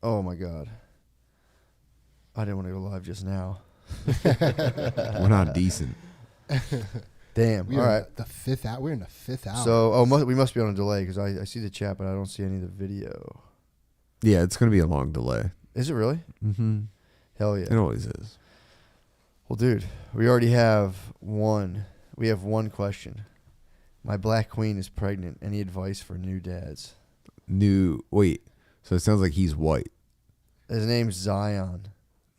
Oh my God. I didn't want to go live just now. We're not decent. Damn. All right. The 5th hour. We're in the 5th hour. So, we must be on a delay because I see the chat, but I don't see any of the video. Yeah, it's going to be a long delay. Is it really? Mm-hmm. Hell yeah. It always is. Well, dude, we already have one. We have one question. My black queen is pregnant. Any advice for new dads? Wait. So it sounds like he's white. His name's Zion.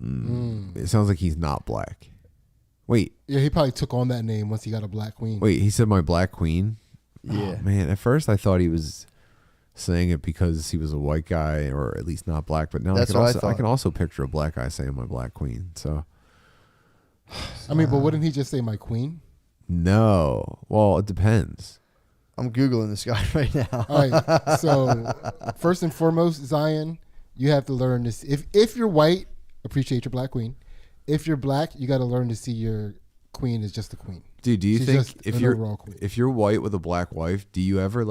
It sounds like he's not black. Wait. Yeah, he probably took on that name once he got a black queen. Wait, he said my black queen? Yeah. Oh, man, at first I thought he was saying it because he was a white guy or at least not black, but now I can also picture a black guy saying my black queen. So I mean, but wouldn't he just say my queen? no. Well, it depends. I'm Googling this guy right now. All right. So first and foremost, Zion, you have to learn this. If you're white, appreciate your black queen. If you're black, you got to learn to see your queen as just a queen. Dude, do you She's think just an overall queen. if you're white with a black wife, do you ever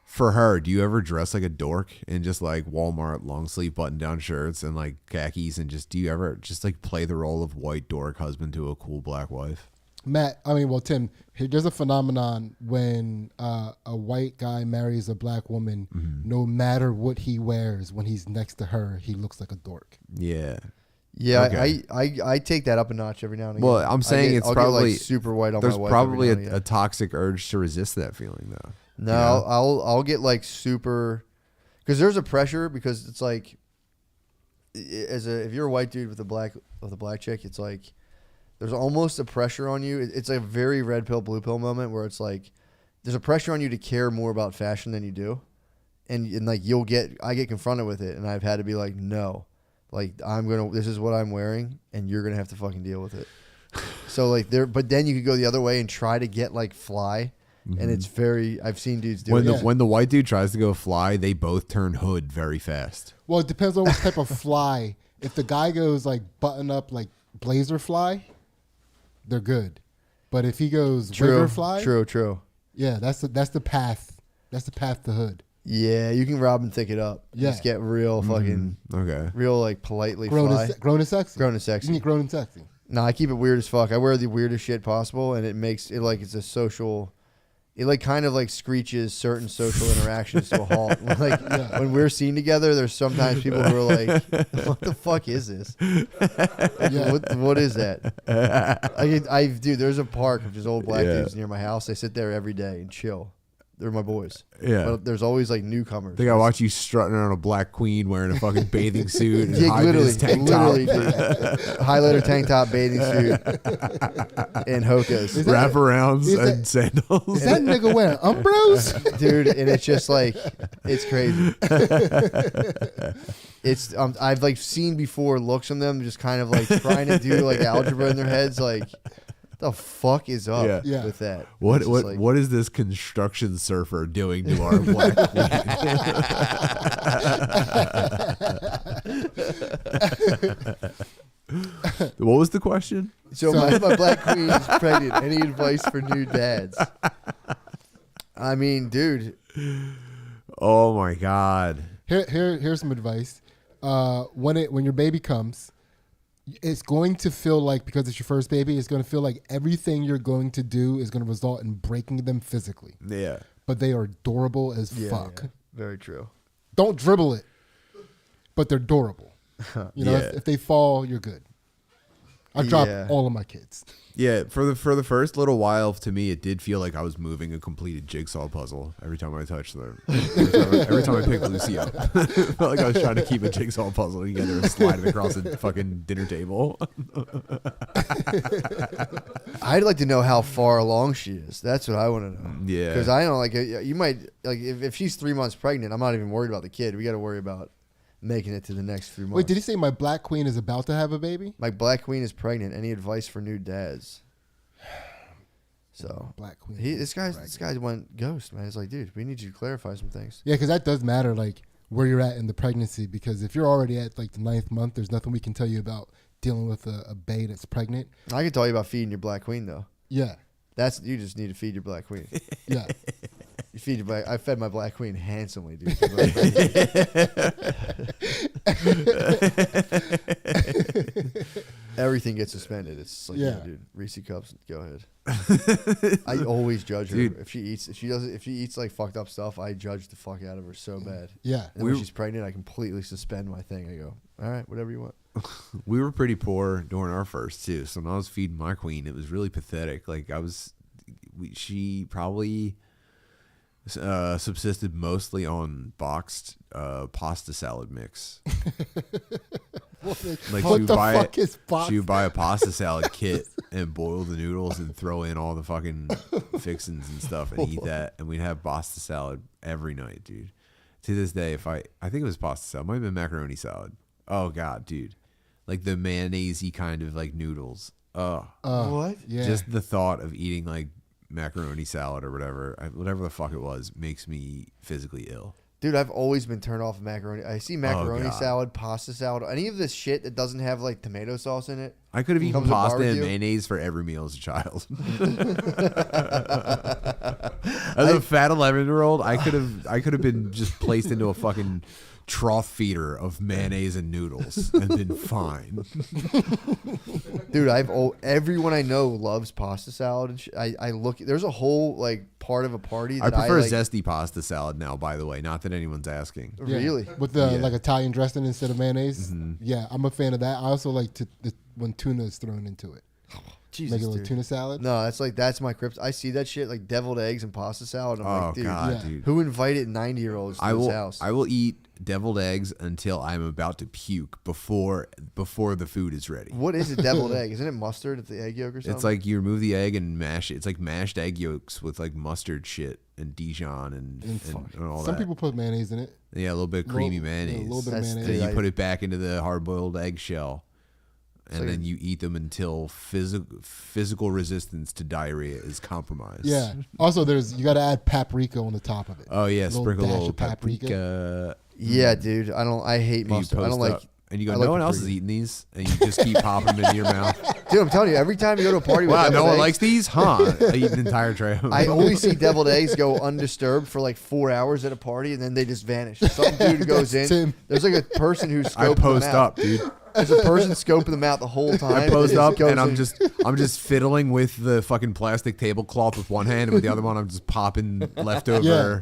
for her, do you ever dress like a dork in just like Walmart long sleeve button down shirts and like khakis and do you ever just like play the role of white dork husband to a cool black wife? Tim, there's a phenomenon when a white guy marries a black woman, no matter what he wears, when he's next to her, he looks like a dork. Yeah. Yeah, Okay. I take that up a notch every now and again. Well, I'm saying I'll probably get, super white on there's my wife. probably every now and a again. toxic urge to resist that feeling though. No, you know? I'll get like super, because there's a pressure because it's like, if you're a white dude with a black chick, it's like there's almost a pressure on you. It's a very red pill blue pill moment where it's like there's a pressure on you to care more about fashion than you do, and like I get confronted with it, and I've had to be like, no, like this is what I'm wearing, and you're gonna have to fucking deal with it. So like but then you could go the other way and try to get like fly. And it's I've seen dudes do it. When the white dude tries to go fly, they both turn hood very fast. Well, it depends on what type of fly. If the guy goes like button up like blazer fly, they're good. But if he goes wigger fly, true. Yeah, that's the path. That's the path to hood. Yeah, you can rob and thick it up. Yeah. Just get real fucking real like politely grown fly. Grown and sexy. Grown and sexy. You can get grown and sexy. No, I keep it weird as fuck. I wear the weirdest shit possible, and it makes it like it's a social. It like kind of like screeches certain social interactions to a halt. Like when we're seen together, there's sometimes people who are like, "What the fuck is this? Yeah. What is that?" Dude, there's a park of just old black dudes near my house. I sit there every day and chill. They're my boys. Yeah. But there's always like newcomers. I think I watch you strutting around a black queen wearing a fucking bathing suit and Yeah, high-vis tank top. dude. Highlighter tank top, bathing suit, and hokas. Wraparounds and sandals. Is that nigga wearing Umbros? Dude, and it's just like, it's crazy. It's I've like seen before looks on them just kind of like trying to do like algebra in their heads, like the fuck is up with that? What is this construction surfer doing to our black queen? What was the question? So my black queen is pregnant. Any advice for new dads? I mean, dude. Oh my God. Here's some advice. When your baby comes, it's going to feel like, because it's your first baby, it's going to feel like everything you're going to do is going to result in breaking them physically. Yeah. But they are adorable as fuck. Yeah, very true. Don't dribble it, but they're adorable. You know, if they fall, you're good. I dropped all of my kids. Yeah, for the first little while, to me, it did feel like I was moving a completed jigsaw puzzle every time I touched them. Every time I picked Lucy up, it felt like I was trying to keep a jigsaw puzzle together and slide it across a fucking dinner table. I'd like to know how far along she is. That's what I want to know. Yeah, because I know, like, you might like if she's 3 months pregnant, I'm not even worried about the kid. We got to worry about making it to the next few months. Wait, did he say my black queen is about to have a baby? My black queen is pregnant. Any advice for new dads? So black queen. This guy went ghost, man. It's like, dude, we need you to clarify some things. Yeah, because that does matter, like where you're at in the pregnancy. Because if you're already at like the 9th month, there's nothing we can tell you about dealing with a bae that's pregnant. I can tell you about feeding your black queen though. Yeah. You just need to feed your black queen. Yeah. I fed my black queen handsomely, dude. Everything gets suspended. It's like, Yeah. dude, Reese cups, go ahead. I always judge her. Dude. If she eats like fucked up stuff, I judge the fuck out of her so bad. Yeah. And when she's pregnant, I completely suspend my thing. I go, all right, whatever you want. We were pretty poor during our first too. So when I was feeding my queen, it was really pathetic. Like she probably subsisted mostly on boxed pasta salad mix. Like What the fuck is boxed? she would buy a pasta salad kit and boil the noodles and throw in all the fucking fixings and stuff and eat that. And we'd have pasta salad every night, dude. To this day, I think it was pasta salad, might have been macaroni salad. Oh god, dude, like the mayonnaise-y kind of like noodles. What? Yeah. Just the thought of eating like macaroni salad or whatever the fuck it was, makes me physically ill. Dude, I've always been turned off of macaroni. I see macaroni God. salad, pasta salad, any of this shit that doesn't have like tomato sauce in it. I could have eaten Comes with pasta and barbecue? mayonnaise for every meal as a child. As a fat 11-year-old, I could have been just placed into a fucking trough feeder of mayonnaise and noodles and been fine. Dude, everyone I know loves pasta salad. And I look. There's a whole like part of a party I that prefer like, zesty pasta salad now, by the way. Not that anyone's asking. Yeah. Really? With the Yeah. like Italian dressing instead of mayonnaise. Mhm. Yeah, I'm a fan of that. I also like when tuna is thrown into it. Jesus, Make a little dude. tuna salad. No, that's my crypt. I see that shit like deviled eggs and pasta salad. And I'm Oh like, dude, god, yeah. dude. who invited 90-year-olds to his house? I will eat deviled eggs until I'm about to puke before the food is ready. What is a deviled egg? Isn't it mustard at the egg yolk or something? It's like you remove the egg and mash it. It's like mashed egg yolks with like mustard shit and Dijon and all Some that. people put mayonnaise in it. Yeah, a little bit of creamy Little- mayonnaise. a little bit of That's- mayonnaise. Then you I- put it back into the hard-boiled eggshell, and like then you eat them until physical resistance to diarrhea is compromised. Yeah. Also, you got to add paprika on the top of it. Oh yeah, Little sprinkle a dash little of paprika. paprika. yeah, dude. I hate And you mustard. I post don't like. up, and you go, I no like one else is paprika." eating these, and you just keep popping them into your mouth. Dude, I'm telling you, every time you go to a party with Wow, no deviled one eggs, likes these, huh? I eat an entire tray of them. I always see deviled eggs go undisturbed for like 4 hours at a party, and then they just vanish. Some dude goes in. Tim. There's like a person who's I scoping post them out. up, dude. There's a person scoping them out the whole time. I post It just up goes and in. I'm just fiddling with the fucking plastic tablecloth with one hand, and with the other one I'm just popping leftover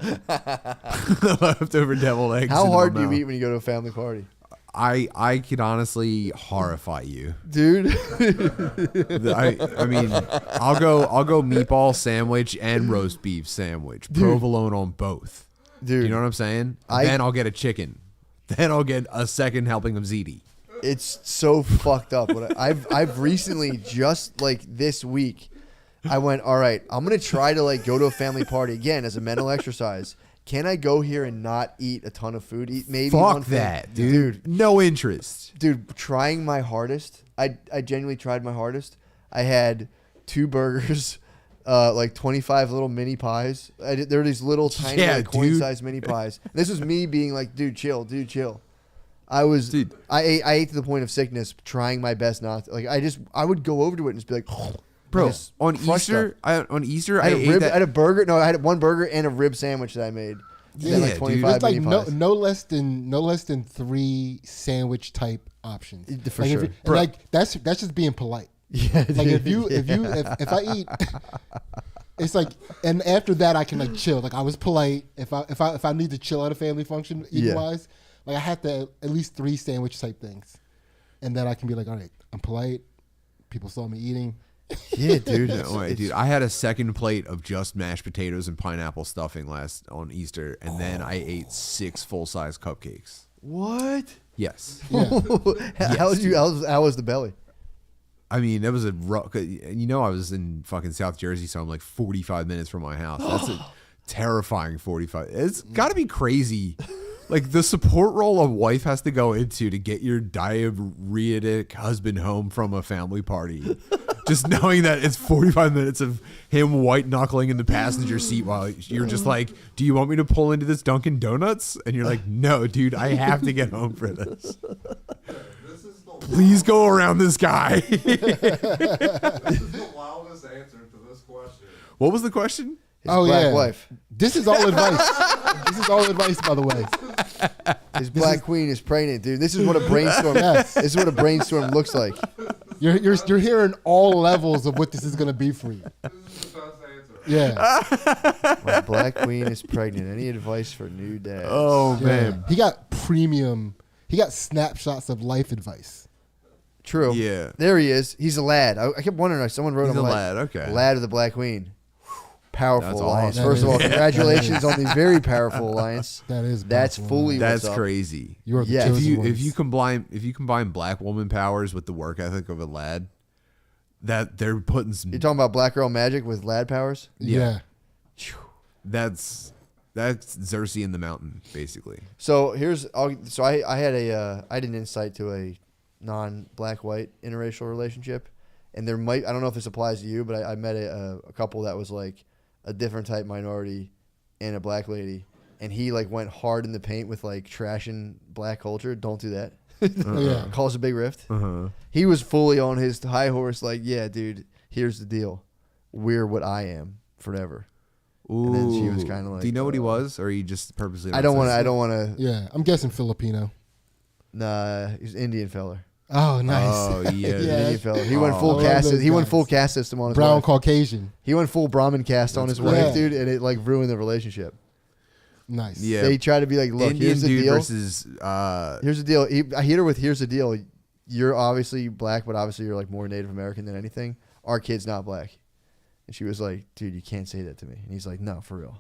deviled eggs. How into hard my do you mouth. eat when you go to a family party, I can honestly horrify you. dude? I mean, I'll go meatball sandwich and roast beef sandwich, provolone on both. Dude, You know what I'm saying? Then I'll get a chicken. Then I'll get a second helping of ziti. it's so fucked up. I've recently, just like this week, I went, all right, I'm gonna try to like go to a family party again as a mental exercise. Can I go here and not eat a ton of food? Eat maybe one Fuck thing? that, dude. No interest. Dude, trying my hardest. I genuinely tried my hardest. I had 2 burgers, like 25 little mini pies. There were these little tiny Yeah, like, coin-sized mini pies. This was me being like, dude, chill. I ate to the point of sickness, trying my best not to. Like I would go over to it and just be like, Bro, just on crush Easter, stuff. I ate I that. had a burger. No, I had 1 burger and a rib sandwich that I made. Yeah, And like dude. 25 It's like mini no, pies. no less than 3 sandwich type options. For Like, sure. and like that's just being polite. Yeah, Like dude. if I eat, it's like, and after that I can like chill. Like I was polite. If I need to chill at a family function eating Yeah. wise, like I have to at least 3 sandwich type things, and then I can be like, all right, I'm polite. People saw me eating. Yeah, dude. No way, dude. I had a second plate of just mashed potatoes and pineapple stuffing on Easter, and then I ate 6 full-size cupcakes. What? Yes. Yeah. How was the belly? I mean, that was a rough. I was in fucking South Jersey, so I'm like 45 minutes from my house. That's a terrifying 45. It's got to be crazy. Like the support role a wife has to go into to get your diarrheic husband home from a family party. Just knowing that it's 45 minutes of him white knuckling in the passenger seat while you're just like, do you want me to pull into this Dunkin' Donuts? And you're like, no, dude, I have to get home for this. Please go around this guy. This is the loudest answer to this question. What was the question? His Oh, black yeah. wife. This is all advice. This is all advice, by the way. His black queen is pregnant, dude. This is what a brainstorm. Yes. This is what a brainstorm looks like. You're hearing all levels of what this is going to be for you. This is the best answer. Yeah. My black queen is pregnant. Any advice for new dads? Oh Yeah. man. He got premium. He got snapshots of life advice. True. Yeah. There he is. He's a lad. I kept wondering. Like, someone wrote He's him a like, lad, okay. Lad of the Black Queen. Powerful That's alliance. awesome. First of all, That is- congratulations on the very powerful alliance. That is. That's powerful. fully That's what's up. crazy. You are the Yeah. If chosen you ones. if you combine black woman powers with the work ethic of a lad, that they're putting some. You're talking about black girl magic with lad powers? Yeah. That's Cersei in the mountain, basically. So I had an insight to a non-black white interracial relationship, and there might, I don't know if this applies to you, but I met a couple that was like a different type minority and a black lady, and he like went hard in the paint with like trashing black culture. Don't do that. Oh, yeah. Cause a big rift. Uh-huh. He was fully on his high horse, like, yeah, dude, here's the deal, we're what I am forever. Ooh. And then she was kinda like, do you know what he was, or he just purposely? I don't want to. Yeah. I'm guessing Filipino. Nah, he's an Indian fella. Oh, nice. Oh yeah. Yeah. Indian fella. He went Oh. full I love caste. those He went guys. full caste system on his Brown wife. Caucasian. He went full Brahmin caste on his That's wife, great. dude, and it like ruined the relationship. Nice. Yeah. They try to be like, look, Indian here's the dude deal. versus Here's the deal. I hit her with, here's the deal. You're obviously black, but obviously you're like more Native American than anything. Our kid's not black. And she was like, dude, you can't say that to me. And he's like, no, for real.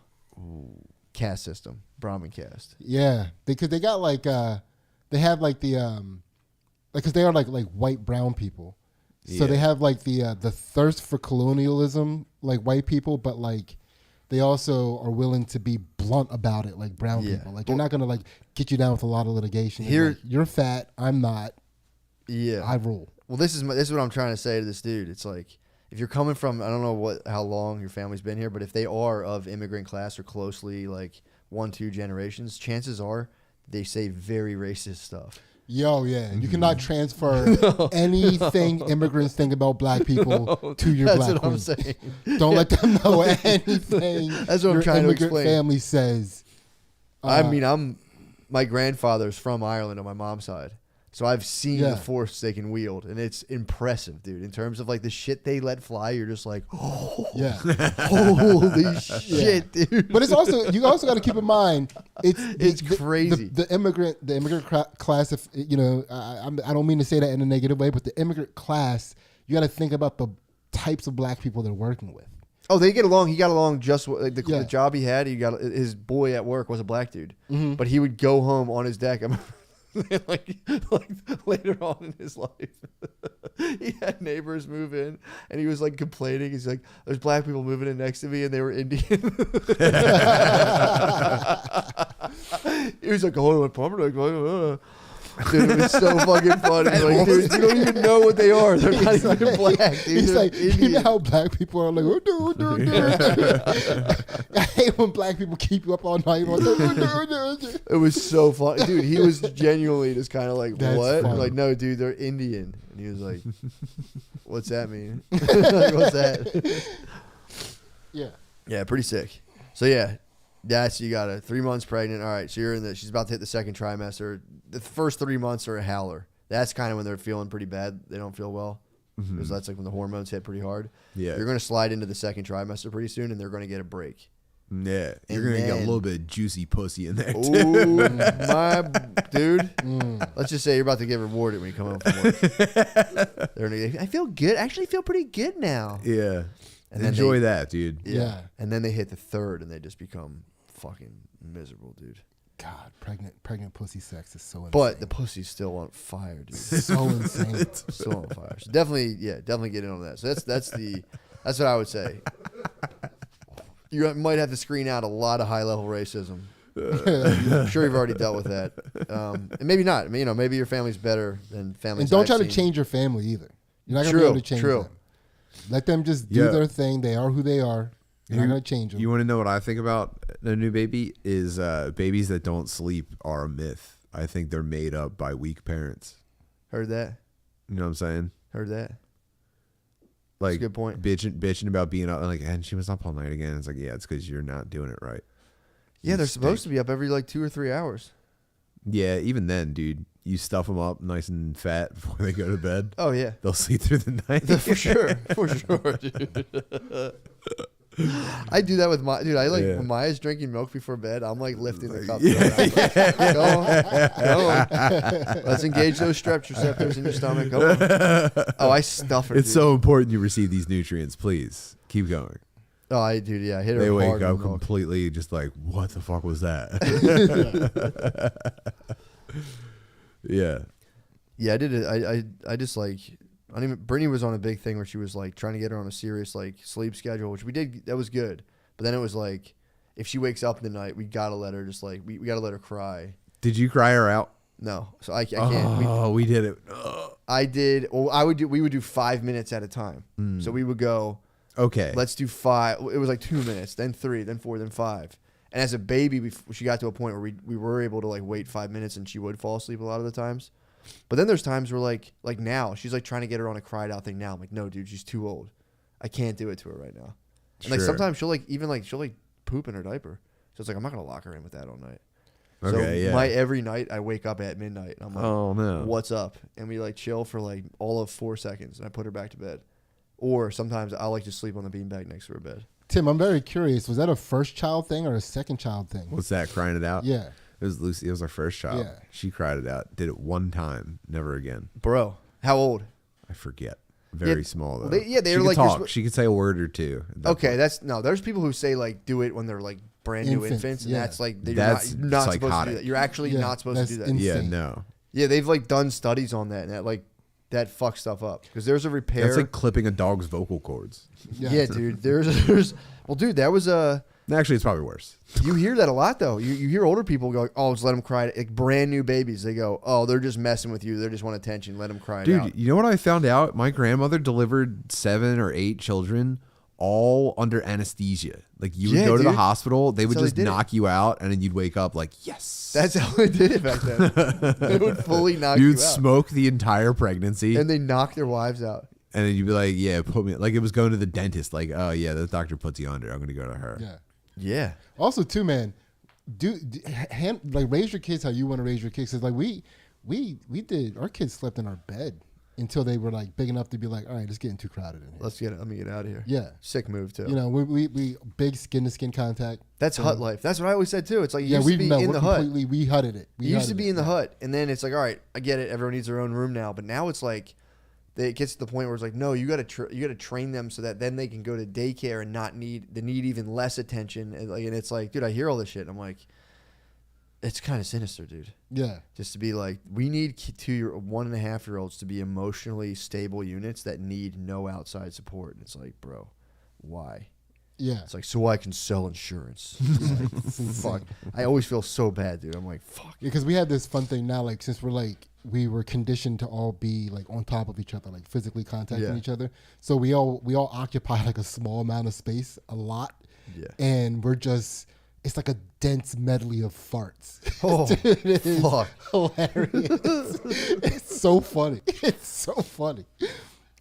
Caste system, Brahmin caste. Yeah. Because they got like, they have like the, like, because they are like white brown people. So Yeah. they have like the thirst for colonialism, like white people, but like they also are willing to be blunt about it, like brown Yeah. people. Like they're not gonna like get you down with a lot of litigation. They're Here- like, you're fat, I'm not. Yeah. I rule. Well, this is what I'm trying to say to this dude. It's like, if you're coming from, I don't know how long your family's been here, but if they are of immigrant class or closely like 1-2 generations, chances are they say very racist stuff. Yo, yeah. You cannot transfer anything immigrants think about black people to your That's black what queen. I'm saying. Don't let them know anything That's what I'm your trying to immigrant explain. family says. I mean, my grandfather's from Ireland on my mom's side. So I've seen Yeah. the force they can wield, and it's impressive, dude. In terms of like the shit they let fly, you're just like, oh, Yeah. holy shit, dude. But it's also, you also got to keep in mind, It's crazy. The immigrant class, if you know, I don't mean to say that in a negative way, but the immigrant class, you got to think about the types of black people they're working with. Oh, they get along. He got along just like the Yeah. job he had. He got his boy at work was a black dude, Mm-hmm. but he would go home on his deck. I remember, like later on in his life, he had neighbors move in, and he was like complaining. He's like, "There's black people moving in next to me, and they were Indian." He was like, "Oh, my plumber, like, dude, it was so fucking funny. Like, dude, you don't even know what they are. They're not even black, dude. He's They're like, you know Indian." how black people are like, oh, I hate when black people keep you up all night. It was so funny, dude. He was genuinely just kind of like, That's "What?" funny. Like, no, dude, they're Indian. And he was like, "What's that mean?" Like, what's that? Yeah. Yeah, pretty sick. So yeah, that's, you got 3 months pregnant. All right, so she's about to hit the second trimester. The first 3 months are a howler. That's kind of when they're feeling pretty bad. They don't feel well because that's like when the hormones hit pretty hard. Yeah. You're going to slide into the second trimester pretty soon, and they're going to get a break. Yeah, And you're gonna get a then- little bit of juicy pussy in there. Too. Ooh, my dude. Let's just say you're about to get rewarded when you come home from work. They're gonna, I feel good. I actually feel pretty good now. Yeah, And then enjoy they- that, dude. Yeah. And then they hit the third, and they just become fucking miserable, dude. God, pregnant pussy sex is so insane. But the pussy's still on fire, dude. so insane. Still on fire. So definitely get in on that. So that's what I would say. You might have to screen out a lot of high level racism. I'm sure you've already dealt with that, and maybe not. I mean, maybe your family's better than families. And don't I've try to seen. change your family either. You're not gonna True, be able to change true. them. Let them just do Yeah. their thing. They are who they are. You're not gonna change them. You want to know what I think about a new baby? Is babies that don't sleep are a myth. I think they're made up by weak parents. Heard that? You know what I'm saying? Heard that? That's like a good point. bitching about being up, like, and she was up all night again. It's like, yeah, it's because you're not doing it right. Yeah, they're supposed to be up every like 2 or 3 hours. Yeah, even then, dude, you stuff them up nice and fat before they go to bed. Oh yeah, They'll sleep through the night. for sure, dude. I do that with my dude. I like when Maya's drinking milk before bed. I'm like lifting the cup. Go on. Let's engage those stretch receptors in your stomach. Go on. Oh, I stuff her. It's dude. so important you receive these nutrients. Please keep going. Oh, I do. Yeah, I hit her. They wake hard up with milk. completely just like, what the fuck was that? Yeah. Yeah, I did it. I just like. I don't even. Brittany was on a big thing where she was like trying to get her on a serious like sleep schedule, which we did. That was good. But then it was like, if she wakes up in the night, we gotta let her just like we gotta let her cry. Did you cry her out? No, so I can't. Oh, we did it. I did. Well, I would do. We would do 5 minutes at a time. So we would go. Okay. Let's do 5. It was like 2 minutes, then 3, then 4, then 5. And as a baby, she got to a point where we were able to like wait 5 minutes, and she would fall asleep a lot of the times. But then there's times where like now she's like trying to get her on a cried out thing now. I'm like, no, dude, she's too old. I can't do it to her right now. And like sometimes she'll like she'll poop in her diaper. So it's like I'm not gonna lock her in with that all night. Okay, so every night I wake up at midnight and I'm like, oh no, what's up? And we like chill for like all of 4 seconds and I put her back to bed. Or sometimes I'll like to sleep on the beanbag next to her bed. Tim, I'm very curious. Was that a first child thing or a second child thing? What's that? Crying it out? Yeah. It was Lucy. It was our first child. Yeah. She cried it out. Did it one time. Never again. Bro, how old? I forget. Very small though. They she were could like talk. She could say a word or two. Okay, there's people who say like do it when they're like brand new infants, and that's like you're not supposed to do that. You're actually not supposed to do that. Insane. Yeah, no. Yeah, they've like done studies on that, and that fucks stuff up because there's a repair. That's like clipping a dog's vocal cords. Yeah, dude. There's well, dude, that was a. Actually, it's probably worse. You hear that a lot though. You hear older people go, "Oh, just let them cry." Like brand new babies, they go, "Oh, they're just messing with you. They just want attention. Let them cry." Dude, out. you know what I found out? My grandmother delivered 7 or 8 children, all under anesthesia. Like you would go to the hospital, they would just knock you out, and then you'd wake up like, yes. That's how they did it back then. They would fully knock you out. You'd smoke the entire pregnancy, and they knock their wives out. And then you'd be like, yeah, put me. Like it was going to the dentist. Like, oh yeah, the doctor puts you under. I'm going to go to her. Yeah. Yeah. Also, too, man, raise your kids how you want to raise your kids. Cause like we did. Our kids slept in our bed until they were like big enough to be like, all right, it's getting too crowded in here. Let me get out of here. Yeah. Sick move too. You know, we big skin to skin contact. That's hut life. That's what I always said too. It's like you used to be in the hut. We hutted it. You used to be in the hut, and then it's like, all right, I get it. Everyone needs their own room now, but now it's like. It gets to the point where it's like, no, you got to train them so that then they can go to daycare and not need even less attention. And it's like, dude, I hear all this shit. And I'm like, it's kind of sinister, dude. Yeah. Just to be like, we need 1.5-year-olds to be emotionally stable units that need no outside support. And it's like, bro, why? Yeah. It's like, so I can sell insurance. Like, fuck. I always feel so bad, dude. I'm like, fuck. Because we had this fun thing now, like since we were conditioned to all be like on top of each other, like physically contacting each other. So we all occupy like a small amount of space a lot. Yeah. And it's like a dense medley of farts. Oh, dude, it is fuck. Hilarious. It's so funny. It's so funny.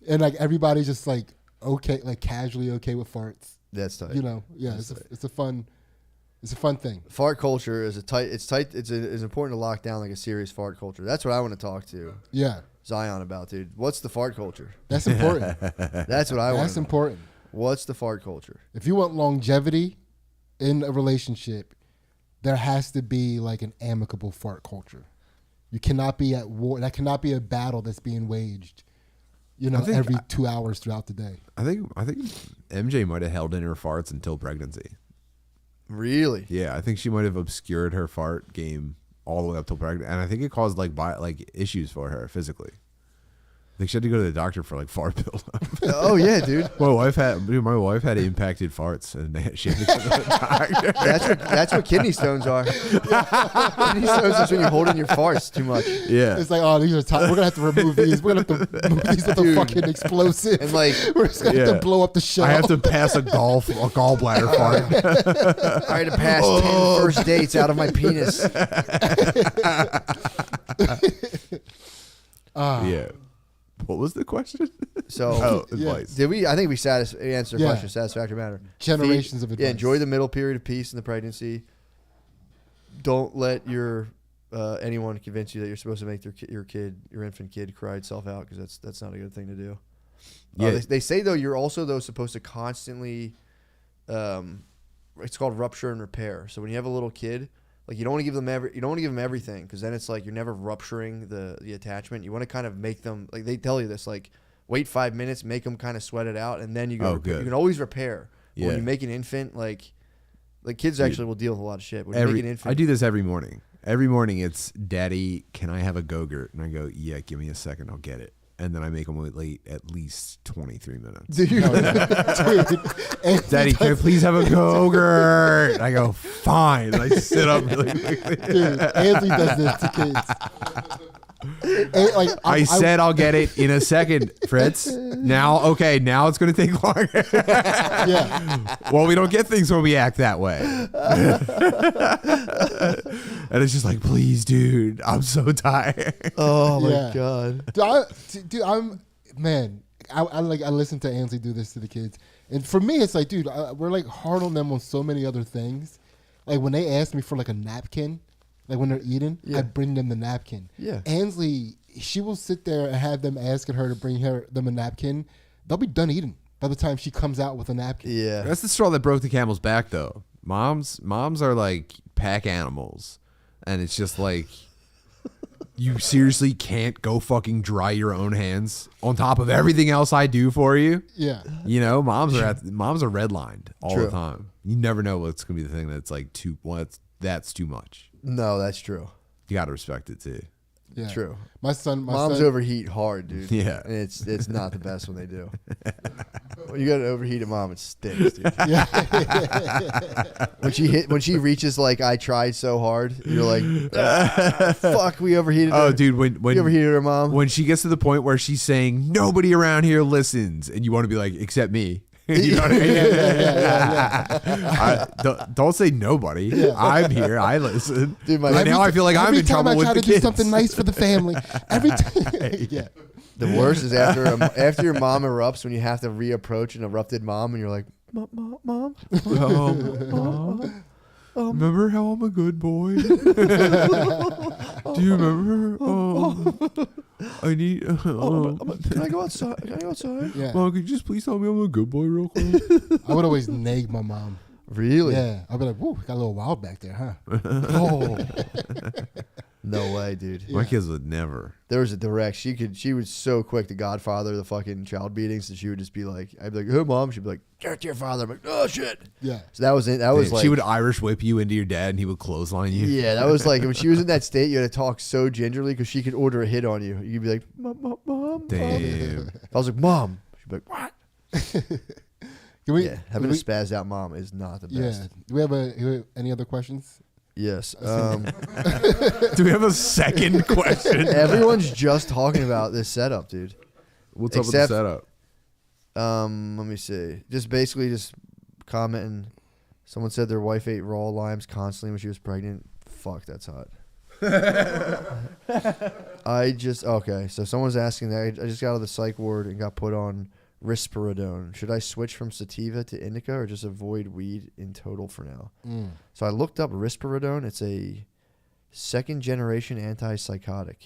And like everybody's just like okay, like casually okay with farts. That's tight. You know, yeah, it's a fun thing. Fart culture is it's important to lock down like a serious fart culture. That's what I want to talk to Zion about, dude. What's the fart culture? That's important. That's what I want. That's important. What's the fart culture? If you want longevity in a relationship, there has to be like an amicable fart culture. You cannot be at war. That cannot be a battle that's being waged. You know, every 2 hours throughout the day. I think MJ might have held in her farts until pregnancy. Really? Yeah, I think she might have obscured her fart game all the way up till pregnant, and I think it caused like issues for her physically. I think she had to go to the doctor for like fart buildup. Oh yeah, dude. My wife had impacted farts, and she had to go to the doctor. That's what kidney stones are. Kidney stones is when you hold in your farts too much. Yeah, it's like, oh, these are we're gonna have to remove these. We're gonna have to move these with a fucking explosive, and like we're just gonna have to blow up the show. I have to pass a gallbladder fart. I had to pass 10 first dates out of my penis. Yeah. What was the question? So advice. did we? I think we answered the Yeah. question. Satisfactory manner. Generations of advice. Yeah, enjoy the middle period of peace in the pregnancy. Don't let your anyone convince you that you're supposed to make your infant kid cry itself out, because that's not a good thing to do. Yeah. They say though you're also supposed to constantly, it's called rupture and repair. So when you have a little kid, like you don't want to give them everything, because then it's like you're never rupturing the attachment. You want to kind of make them, like they tell you this, like wait 5 minutes, make them kind of sweat it out, and then you go. Good. You can always repair. But Yeah. when you make an infant, like kids actually will deal with a lot of shit. When you make an infant, I do this every morning. Every morning it's, Daddy, can I have a Go-Gurt? And I go, yeah, give me a second, I'll get it. And then I make them wait at least 23 minutes. Dude, Daddy, can I please have a Go-Gurt? And I go, fine. And I sit up really quickly. Dude, Anthony does this to kids. And, like, I said I'll get it in a second, Fritz. Now it's going to take longer. yeah. Well, we don't get things when we act that way. And it's just like, please, dude, I'm so tired. oh my Yeah. god, Dude, I listen to Ansley do this to the kids, and for me, it's like, dude, we're like hard on them on so many other things. Like when they ask me for like a napkin, like when they're eating, Yeah. I bring them the napkin. Yeah. Ansley, she will sit there and have them asking her to bring them a napkin. They'll be done eating by the time she comes out with a napkin. yeah. That's the straw that broke the camel's back, though. Moms are like pack animals, and it's just like, you seriously can't go fucking dry your own hands on top of everything else I do for you. Yeah. You know, moms are redlined all True. the time. You never know what's gonna be the thing that's like that's too much. No, that's true. You gotta respect it too. Yeah. True. My Moms son, overheat hard, dude. Yeah. And it's not the best when they do. When you got an overheated mom, it stinks, dude. Yeah. When she reaches like, I tried so hard, you're like, fuck, we overheated her. Oh, dude, We overheated her, mom. when she gets to the point where she's saying nobody around here listens, and you want to be like, except me. You know what I mean? Don't say nobody. I'm here. I listen. Dude, Right now I feel like I'm in trouble every with time I the try to do kids. something nice for the family, every time, yeah. The worst is after your mom erupts, when you have to reapproach an erupted mom, and you're like, mom. Remember how I'm a good boy? Do you remember? I need. Can I go outside? Yeah. Mom, could you just please tell me I'm a good boy real quick? I would always nag my mom. Really? Yeah. I'd be like, whoa, got a little wild back there, huh? Oh. No way, dude. My kids would never. There was a direct. She was so quick to Godfather the fucking child beatings that she would just be like, I'd be like, hey mom, she'd be like, get it to your father. I'm like, oh shit. Yeah. So that was it. That was like, She would Irish whip you into your dad, and he would clothesline you. yeah, that was like when she was in that state, you had to talk so gingerly because she could order a hit on you. You'd be like, mom. Damn. If I was like, mom, she'd be like, what? Can we, Yeah, having a spazzed out mom is not the best. yeah. Do we have any other questions? Yes. Do we have a second question? Everyone's just talking about this setup, dude. What's up with Except- the setup? Let me see. Just commenting. Someone said their wife ate raw limes constantly when she was pregnant. Fuck, that's hot. Okay. So someone's asking that. I just got out of the psych ward and got put on risperidone. Should I switch from sativa to indica or just avoid weed in total for now? So I looked up risperidone. It's a second generation antipsychotic.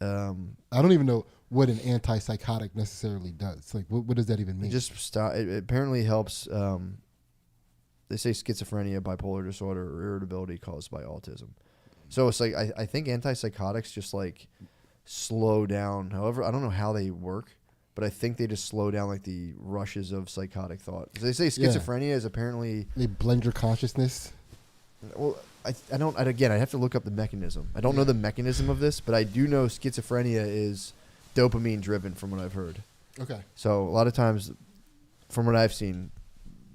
I don't even know what an antipsychotic necessarily does. Like, what does that even mean? It apparently helps. They say schizophrenia, bipolar disorder, or irritability caused by autism. So it's like I think antipsychotics just like slow down. However, I don't know how they work, but I think they just slow down like the rushes of psychotic thought. They say schizophrenia is apparently. They blend your consciousness. Well, I don't. Again, I have to look up the mechanism. I don't know the mechanism of this, but I do know schizophrenia is dopamine driven, from what I've heard. Okay. So a lot of times, from what I've seen,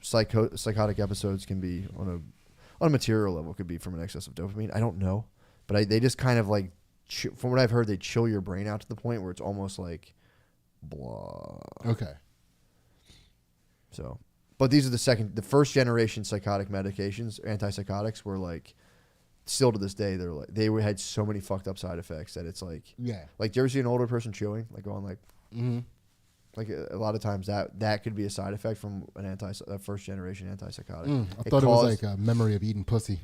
psychotic episodes can be on a material level, could be from an excess of dopamine. I don't know, but they just kind of like, from what I've heard, they chill your brain out to the point where it's almost like blah. Okay. So, but these are the first generation psychotic medications, antipsychotics, were like still to this day, had so many fucked up side effects that it's like, Yeah. like, do you ever see an older person chewing, like going like, Mm-hmm. like a lot of times that could be a side effect from a first generation antipsychotic. I thought it was like a memory of eating pussy.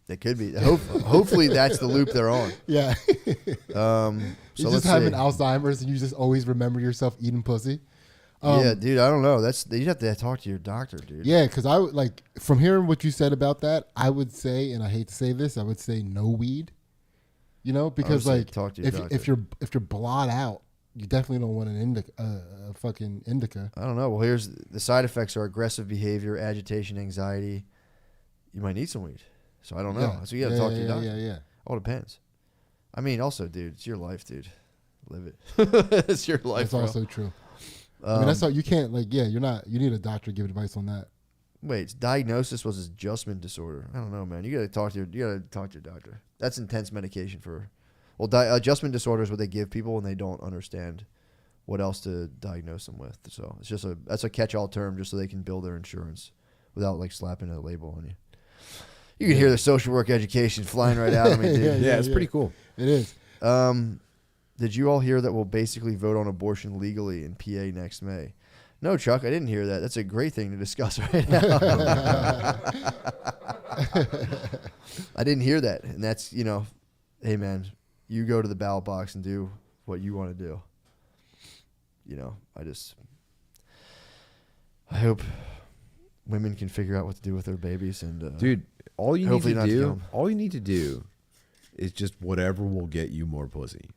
It could be. Hopefully that's the loop they're on. Yeah. So You let's just having see. Alzheimer's and you just always remember yourself eating pussy. Yeah, dude, I don't know. You'd have to talk to your doctor, dude. Yeah, because I would like from hearing what you said about that, I would say, and I hate to say this, I would say no weed. You know, because say like talk to your doctor. if you're blot out, you definitely don't want an a fucking indica. I don't know. Well, here's the side effects are aggressive behavior, agitation, anxiety. You might need some weed. So I don't know. Yeah. So you got to talk to your doctor. Yeah. All depends. I mean, also, dude, it's your life, dude. Live it. It's your life. That's bro. also true. I mean, that's all you can't like. Yeah, you're not. You need a doctor to give advice on that. Wait, diagnosis was adjustment disorder. I don't know, man. You got to talk to your doctor. That's intense medication for. Well, adjustment disorder is what they give people when they don't understand what else to diagnose them with. So it's just that's a catch-all term just so they can bill their insurance without like slapping a label on you. You can hear the social work education flying right out of me, dude. Yeah, it's pretty cool. It is. Did you all hear that we'll basically vote on abortion legally in PA next May? No, Chuck, I didn't hear that. That's a great thing to discuss right now. I didn't hear that. And that's, hey, man, you go to the ballot box and do what you want to do. I hope women can figure out what to do with their babies. And Dude, all you need hopefully to not to kill do, 'em. all you need to do is just whatever will get you more pussy.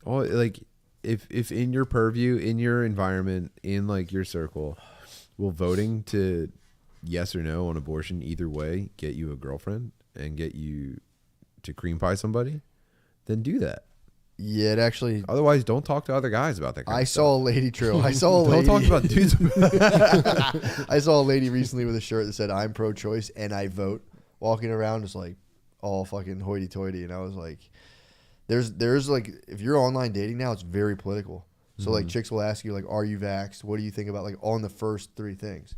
All, like, if in your purview, in your environment, in like your circle, will voting to yes or no on abortion either way get you a girlfriend and get you to cream pie somebody, then do that. Yeah, it actually. Otherwise, don't talk to other guys about that kind I of saw a lady trail. I saw a lady. Don't talk about dudes. I saw a lady recently with a shirt that said "I'm pro-choice and I vote," walking around just like all fucking hoity-toity, and I was like, "There's like if you're online dating now, it's very political. So like chicks will ask you like, "Are you vaxxed? What do you think about like on the first three things?"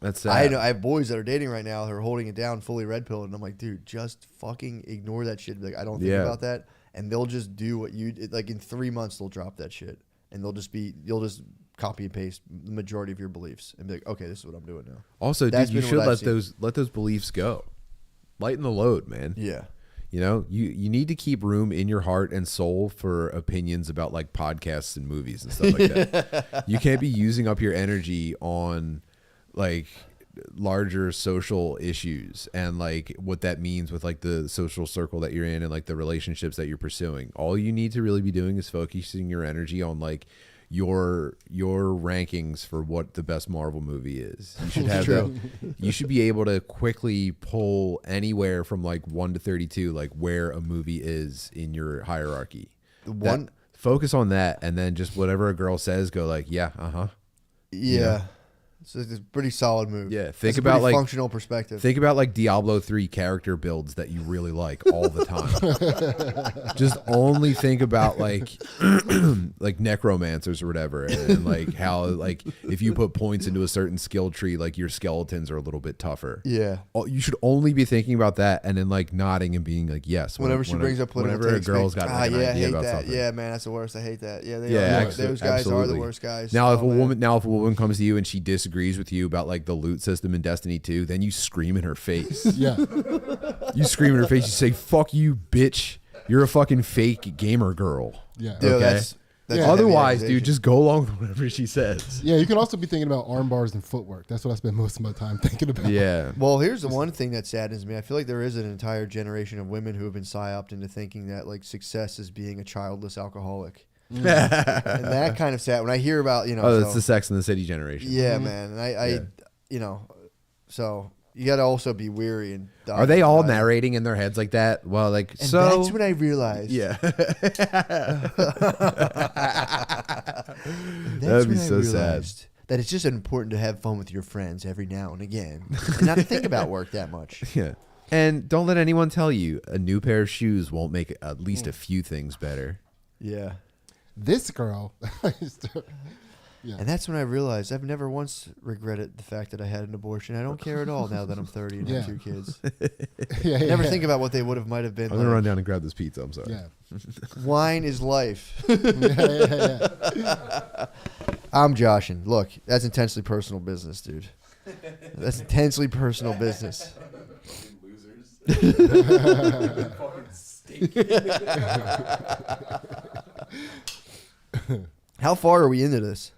That's I sad. know I have boys that are dating right now who are holding it down, fully red pilled, and I'm like, dude, just fucking ignore that shit. Like I don't think about that, and they'll just do what you like. In 3 months, they'll drop that shit, and you'll just copy and paste the majority of your beliefs and be like, okay, this is what I'm doing now. Also, That's dude, you been should what I've let those beliefs go. Lighten the load, man. Yeah. You know, you need to keep room in your heart and soul for opinions about like podcasts and movies and stuff like that. You can't be using up your energy on like larger social issues and like what that means with like the social circle that you're in and like the relationships that you're pursuing. All you need to really be doing is focusing your energy on like your rankings for what the best Marvel movie is. You should have that. You should be able to quickly pull anywhere from like 1 to 32 like where a movie is in your hierarchy. Focus on that, and then just whatever a girl says, go like, yeah, Yeah. So it's a pretty solid move. Yeah, That's think a about pretty like functional perspective. Think about like Diablo 3 character builds that you really like all the time. Just only think about like like necromancers or whatever, and like how like if you put points into a certain skill tree, like your skeletons are a little bit tougher. Yeah. You should only be thinking about that, and then like nodding and being like yes. Whenever she brings up political whenever a takes, girl's got like, an I idea hate about that. something. Yeah, man, that's the worst. I hate that. Yeah, those guys absolutely. are the worst guys. Now, if Oh, man. if a woman comes to you and she disagrees with you about like the loot system in Destiny 2, then you scream in her face. Yeah. You scream in her face. You say, "Fuck you, bitch! You're a fucking fake gamer girl." Yeah. Dude, Okay. that's a heavy Otherwise, dude, accusation. just go along with whatever she says. Yeah, you can also be thinking about arm bars and footwork. That's what I spend most of my time thinking about. Yeah. Well, here's the one thing that saddens me. I feel like there is an entire generation of women who have been psyoped into thinking that like success is being a childless alcoholic. And that kind of sad when I hear about, Oh, it's the Sex and the City generation. yeah, man. And I so you got to also be weary and Are they all narrating in their heads like that? Well, like, And so. that's when I realized. Yeah. That's That'd be when I so sad. realized that it's just important to have fun with your friends every now and again, and not think about work that much. Yeah. And don't let anyone tell you a new pair of shoes won't make at least a few things better. Yeah. This girl, Yeah. And that's when I realized I've never once regretted the fact that I had an abortion. I don't care at all now that I'm 30 and have 2 kids. Yeah, Never think about what they might have been. I'm gonna run down and grab this pizza. I'm sorry. Yeah. Wine is life. Yeah. I'm joshing. Look, that's intensely personal business, dude. That's intensely personal business. How far are we into this?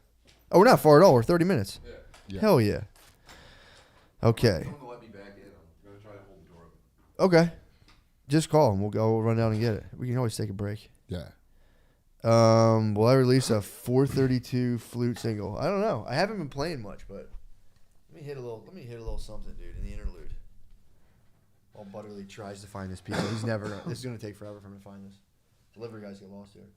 Oh, we're not far at all. We're 30 minutes. Yeah. Hell yeah. Okay. Okay. Just call and we'll go. We'll run down and get it. We can always take a break. Yeah. Will I release a 432 flute single? I don't know. I haven't been playing much, but let me hit a little something, dude, in the interlude. While Butterly tries to find this piece. He's never. This is gonna take forever for him to find this. Delivery guys get lost here.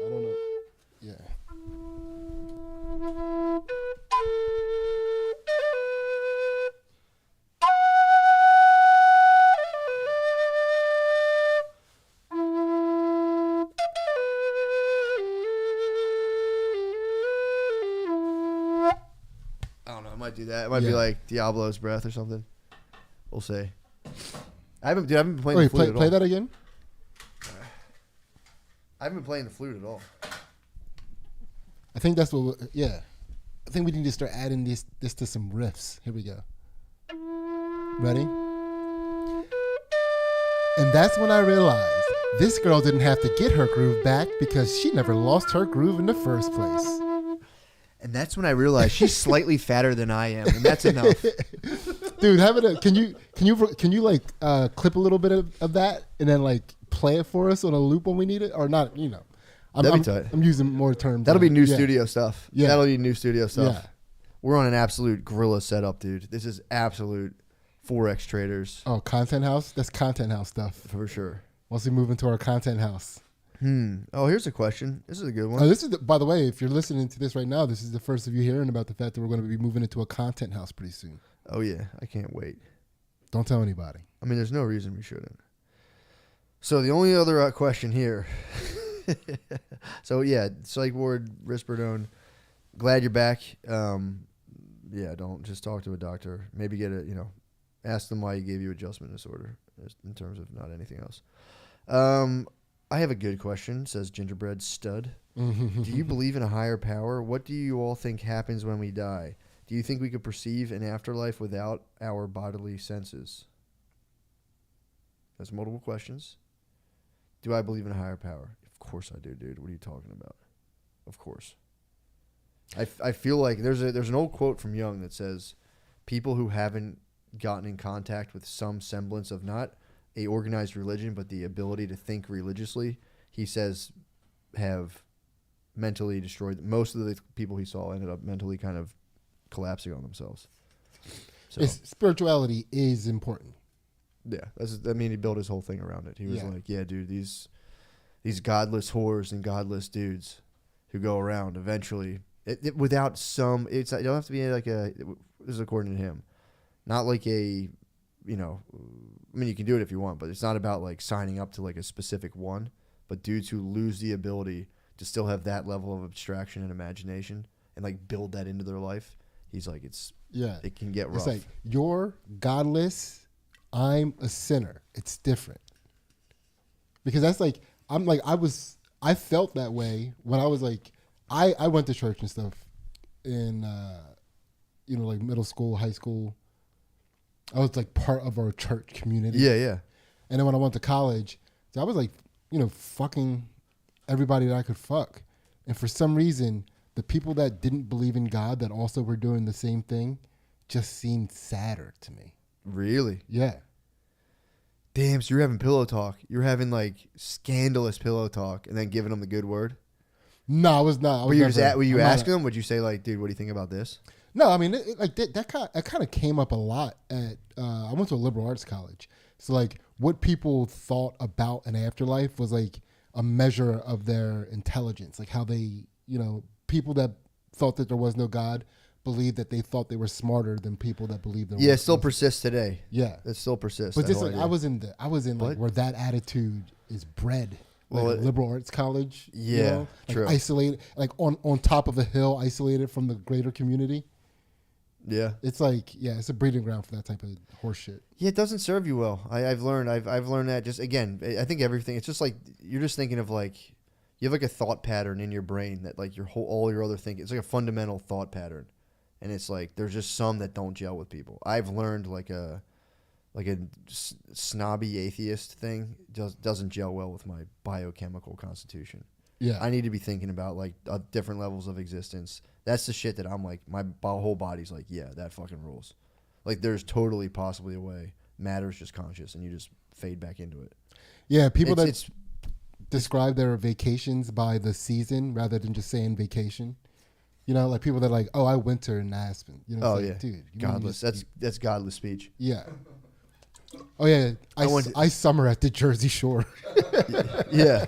I don't know. Yeah. I don't know. I might do that. It might be like Diablo's Breath or something. We'll see. I haven't been playing the flute at all. Play that again. I haven't been playing the flute at all. I think that's what. Yeah. I think we need to start adding this to some riffs. Here we go. Ready? And that's when I realized this girl didn't have to get her groove back because she never lost her groove in the first place. And that's when I realized she's slightly fatter than I am, and that's enough. Dude, can you like clip a little bit of that and then like play it for us on a loop when we need it, or not? You know, That'd be tight. I'm using more terms. That'll be new studio stuff. Yeah. That'll be new studio stuff. Yeah. We're on an absolute gorilla setup, dude. This is absolute Forex traders Oh, content house. That's content house stuff. for sure. Once we move into our content house. Oh, here's a question. This is a good one. Oh, this is by the way, if you're listening to this right now, this is the first of you hearing about the fact that we're going to be moving into a content house pretty soon. Oh yeah, I can't wait. Don't tell anybody. I mean, there's no reason we shouldn't. So the only other question here. So yeah, psych ward, Risperdone. Glad you're back. Yeah, don't just talk to a doctor. Maybe get ask them why he gave you adjustment disorder in terms of not anything else. I have a good question, says Gingerbread Stud. Do you believe in a higher power? What do you all think happens when we die? Do you think we could perceive an afterlife without our bodily senses? That's multiple questions. Do I believe in a higher power? Of course I do, dude. What are you talking about? Of course. I feel like there's an old quote from Jung that says people who haven't gotten in contact with some semblance of not a organized religion, but the ability to think religiously, he says, have mentally destroyed. Most of the people he saw ended up mentally kind of collapsing on themselves. So Spirituality is important. yeah, he built his whole thing around it. He was like, yeah, dude, these godless whores and godless dudes who go around eventually without some. You don't have to be like this is according to him, not like a. I mean, you can do it if you want, but it's not about like signing up to like a specific one, but dudes who lose the ability to still have that level of abstraction and imagination and like build that into their life. He's like, it can get rough. It's like, you're godless, I'm a sinner. It's different. Because that's like, I felt that way when I was like, I went to church and stuff in, like middle school, high school. I was like part of our church community. Yeah, yeah. And then when I went to college, so I was like, fucking everybody that I could fuck. And for some reason, the people that didn't believe in God that also were doing the same thing just seemed sadder to me. Really? Yeah. Damn, so you're having pillow talk. You're having like scandalous pillow talk and then giving them the good word? No, I was not. Were you asking them? Would you say like, dude, what do you think about this? No, I mean, that kind of came up a lot at, I went to a liberal arts college. So like what people thought about an afterlife was like a measure of their intelligence, like how they, people that thought that there was no God believed that they thought they were smarter than people that believed they were. Yeah, it still persists today. Yeah, It still persists. but that just whole like idea. I was in like What? where that attitude is bred. Like Well, a liberal arts college. yeah, like true. isolated, like on top of a hill, isolated from the greater community. Yeah. It's like, yeah, it's a breeding ground for that type of horse shit. Yeah, it doesn't serve you well. I've learned that just again. I think everything. It's just like you're just thinking of like you have like a thought pattern in your brain that like all your other thinking. It's like a fundamental thought pattern, and it's like there's just some that don't gel with people. I've learned like a snobby atheist thing doesn't gel well with my biochemical constitution. Yeah, I need to be thinking about like different levels of existence. That's the shit that I'm like my whole body's like, yeah, that fucking rules. Like there's totally possibly a way matter's just conscious and you just fade back into it. yeah. People It's- that describe their vacations by the season rather than just saying vacation. You know, like people that are like, oh, I winter in Aspen. You know, Oh it's yeah, like, dude, you godless. just- That's godless speech. yeah. Oh yeah, I summer at the Jersey Shore. Yeah,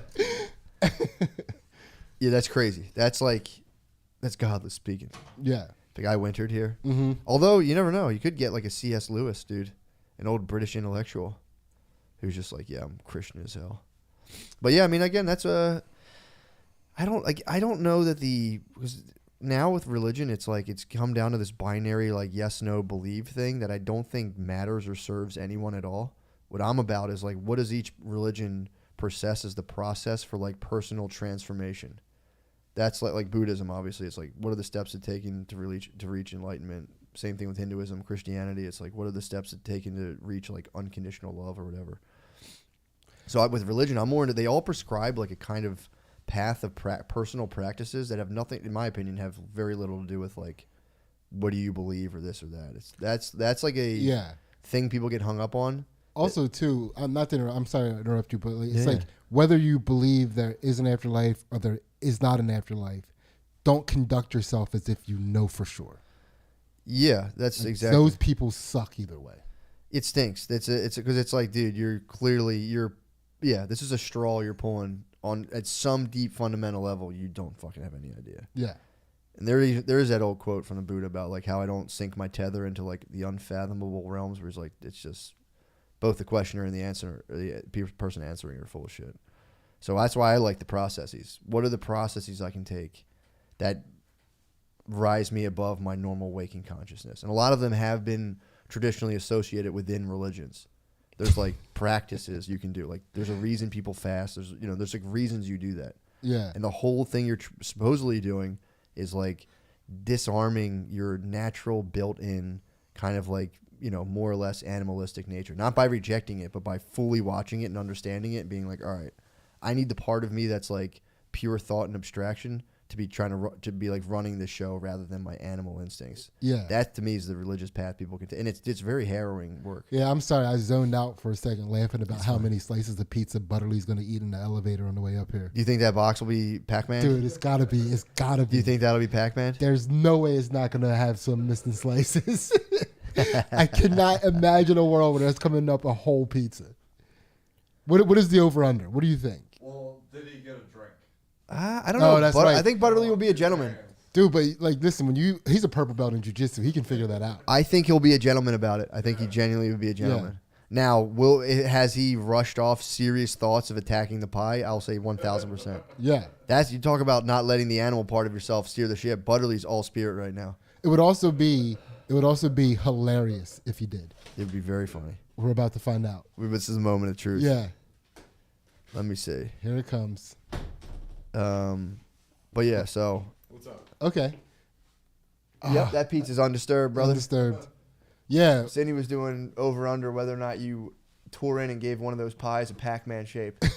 yeah, that's crazy. That's godless speaking. Yeah. The guy wintered here. Mm-hmm. Although you never know, you could get like a C.S. Lewis dude, an old British intellectual, who's just like, yeah, I'm Christian as hell. But yeah, I mean, again, that's I don't know that because now with religion, it's like it's come down to this binary like yes, no, believe thing that I don't think matters or serves anyone at all. What I'm about is like, what does each religion process as the process for like personal transformation? That's like Buddhism, obviously. It's like, what are the steps it taken to reach enlightenment? Same thing with Hinduism, Christianity. It's like, what are the steps it taken to reach like unconditional love or whatever? So with religion, I'm more into, they all prescribe like a kind of path of personal practices that have nothing, in my opinion, have very little to do with like, what do you believe or this or that. That's like a thing people get hung up on. Also, too, I'm sorry to interrupt you, but like, it's Yeah. like whether you believe there is an afterlife or there is not an afterlife, don't conduct yourself as if you know for sure. Yeah, that's Like, exactly. those people suck either way. It stinks. It's because it's like, dude, this is a straw you're pulling on at some deep fundamental level. You don't fucking have any idea. Yeah. And there is that old quote from the Buddha about like how I don't sink my tether into like the unfathomable realms, where it's like it's just both the questioner and the answer, or the person answering are full of shit. So that's why I like the processes. What are the processes I can take that rise me above my normal waking consciousness? And a lot of them have been traditionally associated within religions. There's like practices you can do. Like there's a reason people fast. There's like reasons you do that. Yeah. And the whole thing you're supposedly doing is like disarming your natural built-in kind of like, more or less animalistic nature. Not by rejecting it, but by fully watching it and understanding it and being like, all right, I need the part of me that's like pure thought and abstraction to be to be like running the show rather than my animal instincts. Yeah. That to me is the religious path people can take. And it's very harrowing work. Yeah, I'm sorry. I zoned out for a second laughing about how many slices of pizza Butterly's going to eat in the elevator on the way up here. Do you think that box will be Pac-Man? Dude, it's got to be. It's got to be. Do you think that'll be Pac-Man? There's no way it's not going to have some missing slices. I cannot imagine a world where there's coming up a whole pizza. What is the over-under? What do you think? Well, did he get a drink? I don't Oh, know. that's But right. I think Butterly will be a gentleman. Dude, but like, listen, he's a purple belt in jiu-jitsu. He can figure that out. I think he'll be a gentleman about it. I think he genuinely would be a gentleman. Now, has he rushed off serious thoughts of attacking the pie? I'll say 1,000%. Yeah. You talk about not letting the animal part of yourself steer the ship. Butterly's all spirit right now. It would also be hilarious if he did. It would be very funny. We're about to find out. This is a moment of truth. Yeah. Let me see. Here it comes. But yeah, so. What's up? Okay. Yep, that pizza's undisturbed, brother. Undisturbed. Yeah. Cindy was doing over under whether or not you tore in and gave one of those pies a Pac-Man shape. Me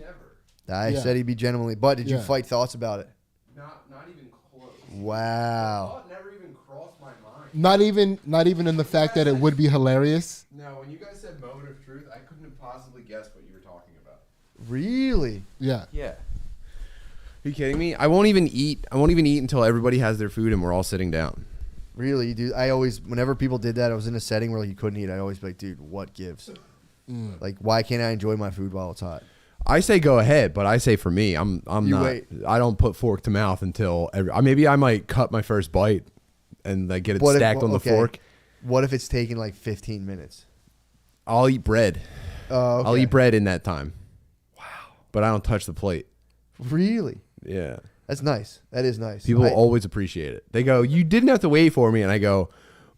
never. I Yeah. said he'd be gentlemanly, but did you Yeah. fight thoughts about it? Not even close. Wow. Thought never even crossed my mind. Not even in the fact that it would be hilarious. No, when you guys said moment of truth, I couldn't have possibly guessed what you were talking about. Really? Yeah. Yeah. Are you kidding me? I won't even eat until everybody has their food and we're all sitting down. Really, dude. Whenever people did that, I was in a setting where like, you couldn't eat. I always be like, dude, what gives? Like, why can't I enjoy my food while it's hot? I say go ahead, but I say for me, I'm You not. wait. I don't put fork to mouth until maybe I might cut my first bite and like get it What if- stacked on the okay. fork. What if it's taking like 15 minutes? I'll eat bread. Oh, I'll eat bread in that time. Wow. But I don't touch the plate. Really? Yeah. That's nice. That is nice. People always appreciate it. They go, "You didn't have to wait for me," and I go,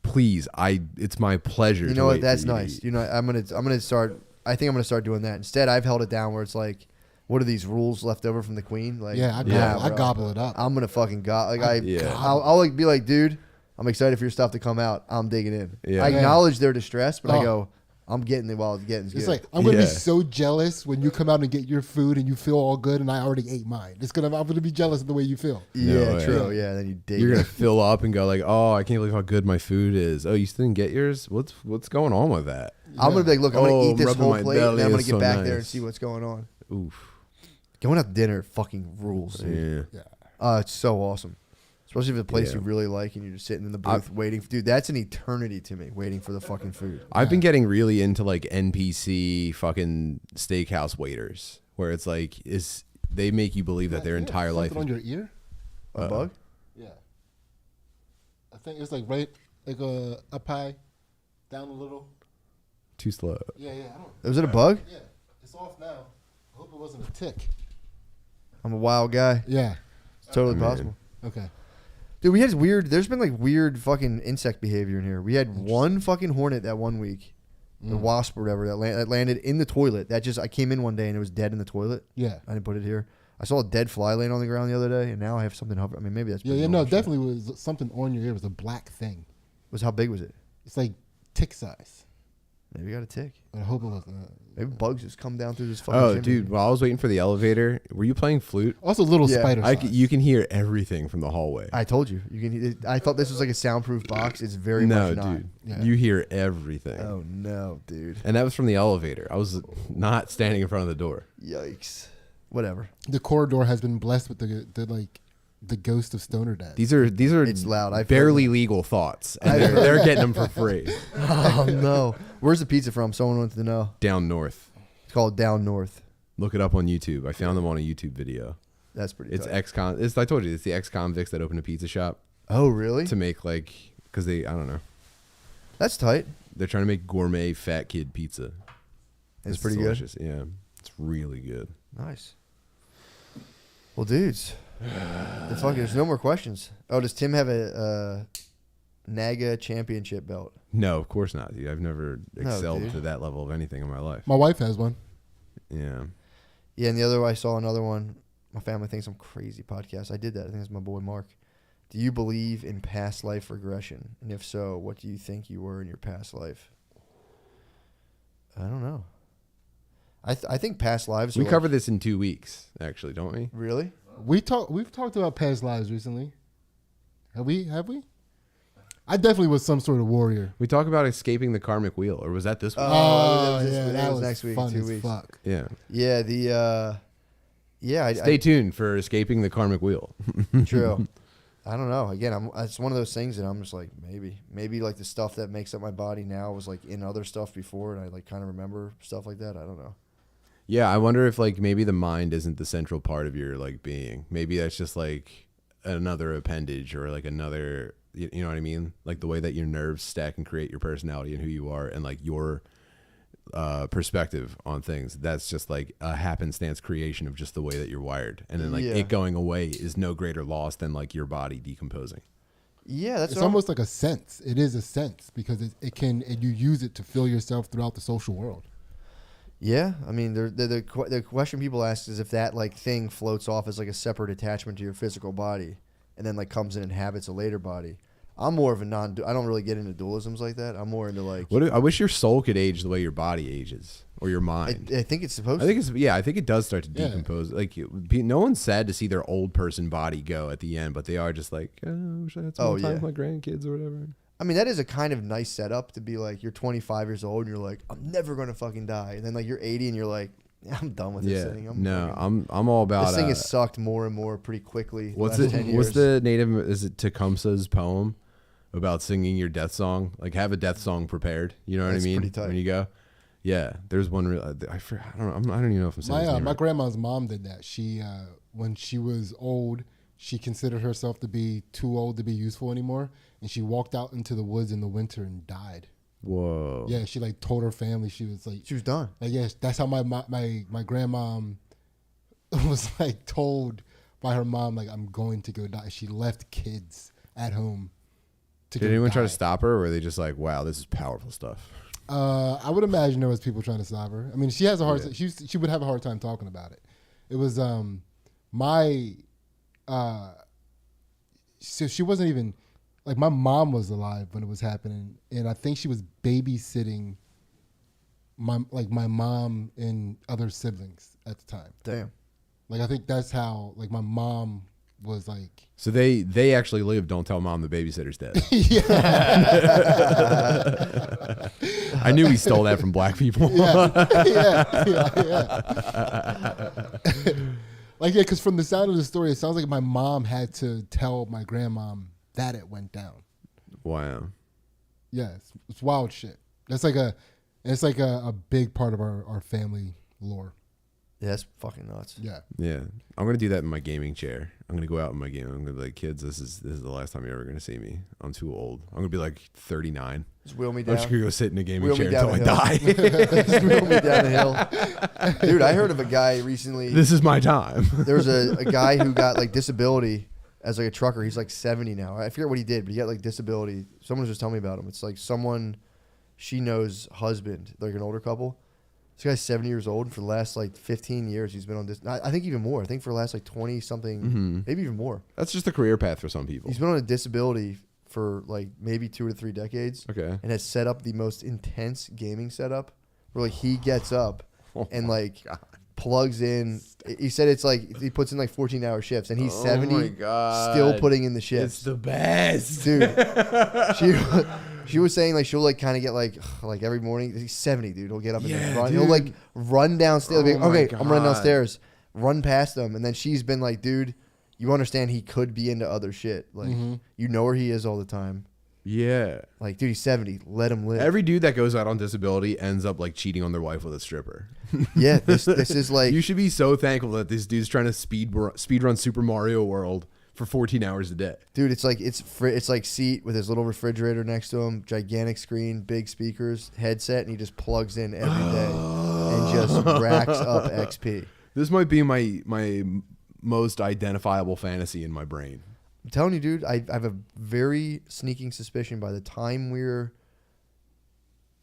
"Please, it's my pleasure." You know what? That's nice. You know, I'm gonna start. I think I'm gonna start doing that. Instead, I've held it down where it's like, what are these rules left over from the queen? Like, Yeah, I bro. gobble it up. I'm gonna fucking Yeah. I'll like be like, dude, I'm excited for your stuff to come out. I'm digging in. Yeah. I Yeah. acknowledge their distress, but I Oh. go, I'm getting it while it's getting good. It's like I'm gonna Yeah. be so jealous when you come out and get your food and you feel all good and I already ate mine. I'm gonna be jealous of the way you feel. yeah, No way. true. Yeah, then you dig. You're it. gonna fill up and go like, "Oh, I can't believe how good my food is." Oh, you still didn't get yours? What's going on with that? I'm gonna be like, look, I'm gonna Oh, eat this rubbing whole my plate, and belly then I'm gonna is get so back there and nice. see what's going on. Oof. Going out to dinner fucking rules. Dude. Yeah. It's so awesome. Especially if it's a place Yeah. you really like and you're just sitting in the booth waiting. Dude, that's an eternity to me, waiting for the fucking food. I've been getting really into like NPC fucking steakhouse waiters, where it's like they make you believe that their entire life. Something on your ear. A bug? Yeah. I think it's like up high, down a little. Too slow. Yeah, I don't. Was it a bug? Yeah, it's off now. I hope it wasn't a tick. I'm a wild guy. Yeah. It's totally Man. possible. Okay. Dude, there's been like weird fucking insect behavior in here. We had one fucking hornet that one week, the wasp or whatever, that landed in the toilet. I came in one day and it was dead in the toilet. Yeah. I didn't put it here. I saw a dead fly laying on the ground the other day, and now I have something hovering. I mean, maybe that's Yeah, pretty no, normal shit. definitely was something on your ear. It was a black thing. How big was it? It's like tick size. Maybe you got a tick. I hope it wasn't. Maybe bugs just come down through this fucking Oh, chimney. dude! While I was waiting for the elevator, were you playing flute? Also, little Yeah, spider. size. You can hear everything from the hallway. I told you. I thought this was like a soundproof box. It's very No, much not. dude, Yeah. you hear everything. Oh no, dude. And that was from the elevator. I was not standing in front of the door. Yikes. Whatever. The corridor has been blessed with the ghost of Stoner Dad. These are It's loud. I've barely heard legal thoughts, and they're getting them for free. Oh no. Where's the pizza from? Someone wants to know. Down north, It's called Down North. look it up on YouTube. I found them on a YouTube video. That's pretty It's tight. I told you, it's the ex-convicts that opened a pizza shop Oh really? to make because I don't know, That's tight. they're trying to make gourmet fat kid pizza. It's pretty delicious. Yeah, it's really good. Nice. Well, dudes. There's no more questions. Oh, does Tim have a NAGA championship belt? No, of course not, dude. I've never excelled dude. to that level of anything in my life. My wife has one. Yeah. Yeah, and I saw another one. My family thinks I'm crazy podcast. I did that. I think it's my boy Mark. Do you believe in past life regression? And if so, what do you think you were in your past life? I don't know. I think past lives. We are covered this in 2 weeks, actually, don't we? Really? We've talked about past lives recently. Have we? I definitely was some sort of warrior. We talk about escaping the karmic wheel, or was that this week? Oh, that yeah, that was next week. fun 2 as weeks. fuck. Yeah. Yeah. Stay tuned for escaping the karmic wheel. True. I don't know. Again, it's one of those things that I'm just like maybe like the stuff that makes up my body now was like in other stuff before, and I like kind of remember stuff like that. I don't know. Yeah, I wonder if maybe the mind isn't the central part of your being. Maybe that's just another appendage or another. You know what I mean? Like the way that your nerves stack and create your personality and who you are, and your perspective on things. That's just a happenstance creation of just the way that you're wired, and then Yeah. it going away is no greater loss than your body decomposing. Yeah, that's It's what I'm- almost like a sense. It is a sense because you use it to feel yourself throughout the social world. Yeah, I mean, the question people ask is if that thing floats off as a separate attachment to your physical body, and then comes in and inhabits a later body. I'm more of a I don't really get into dualisms like that. I'm more into I wish your soul could age the way your body ages, or your mind. I think it's supposed. I think it does start to Yeah. decompose. No one's sad to see their old person body go at the end, but they are just I wish I had some more time with my grandkids or whatever. I mean, that is a kind of nice setup to be you're 25 years old and you're I'm never gonna fucking die, and then you're 80 and you're I'm done with this thing. I'm all about. This thing has sucked more and more pretty quickly. What's the last 10 years. What's the native? Is it Tecumseh's poem about singing your death song? Have a death song prepared. You know what That's I mean? pretty tight. When you go, Yeah, there's one. I don't know. I don't even know if I'm saying his name My right. grandma's mom did that. She when she was old, she considered herself to be too old to be useful anymore, and she walked out into the woods in the winter and died. Whoa. Yeah, she like told her family she was like, She was done. like yes, that's how my grandmom was like told by her mom, like, I'm going to go die. She left kids at home to Did go anyone try die. to stop her, or were they just like, wow, this is powerful stuff? I would imagine there was people trying to stop her. I mean, she has a hard. She would have a hard time talking about it. It was so she wasn't even like, my mom was alive when it was happening, and I think she was babysitting my mom and other siblings at the time. Damn. Like, I think that's how, like, my mom was like. So they actually live. Don't tell mom the babysitter's dead. I knew he stole that from black people. Yeah. Like, yeah, because from the sound of the story, it sounds like my mom had to tell my grandmom that it went down. Wow. Yeah, it's wild shit. It's like a big part of our family lore. Yeah, that's fucking nuts. Yeah. Yeah, I'm gonna do that in my gaming chair. I'm gonna go out in my game. I'm gonna be like, kids, this is the last time you're ever gonna see me. I'm too old. I'm gonna be like 39. Just wheel me I'm down. just gonna go sit in a gaming Wheel me chair down until I the die. Just wheel me down the hill. Dude, I heard of a guy recently. This is my time. There was a guy who got like disability as like a trucker. He's like 70 now. I forget what he did, but he got like disability. Someone was just telling me about him. It's like someone she knows husband, like an older couple. This guy's 70 years old, and for the last like 15 years, he's been on this. I think even more. I think for the last like 20 something, maybe even more. That's just a career path for some people. He's been on a disability for like maybe 2 to 3 decades. Okay. And has set up the most intense gaming setup where like he gets up and like plugs in. He said it's like he puts in like 14-hour shifts, and he's 70, my God. still putting in the shifts. It's the best. Dude, she was saying like she'll like kind of get like every morning. He's 70, dude. He'll get up and Yeah, run. dude. He'll like run downstairs. Be like, Oh my okay, I'm running God. downstairs. Run past them, and then she's been like, dude, you understand he could be into other shit. Like you know where he is all the time. Yeah. Like, dude, he's 70. Let him live. Every dude that goes out on disability ends up like cheating on their wife with a stripper. Yeah, this is like You should be so thankful that this dude's trying to speed run Super Mario World for 14 hours a day. dude, it's like it's like seat with his little refrigerator next to him, gigantic screen, big speakers, headset, and he just plugs in every day and just racks up XP. This might be my most identifiable fantasy in my brain. I'm telling you, dude, I have a very sneaking suspicion by the time we're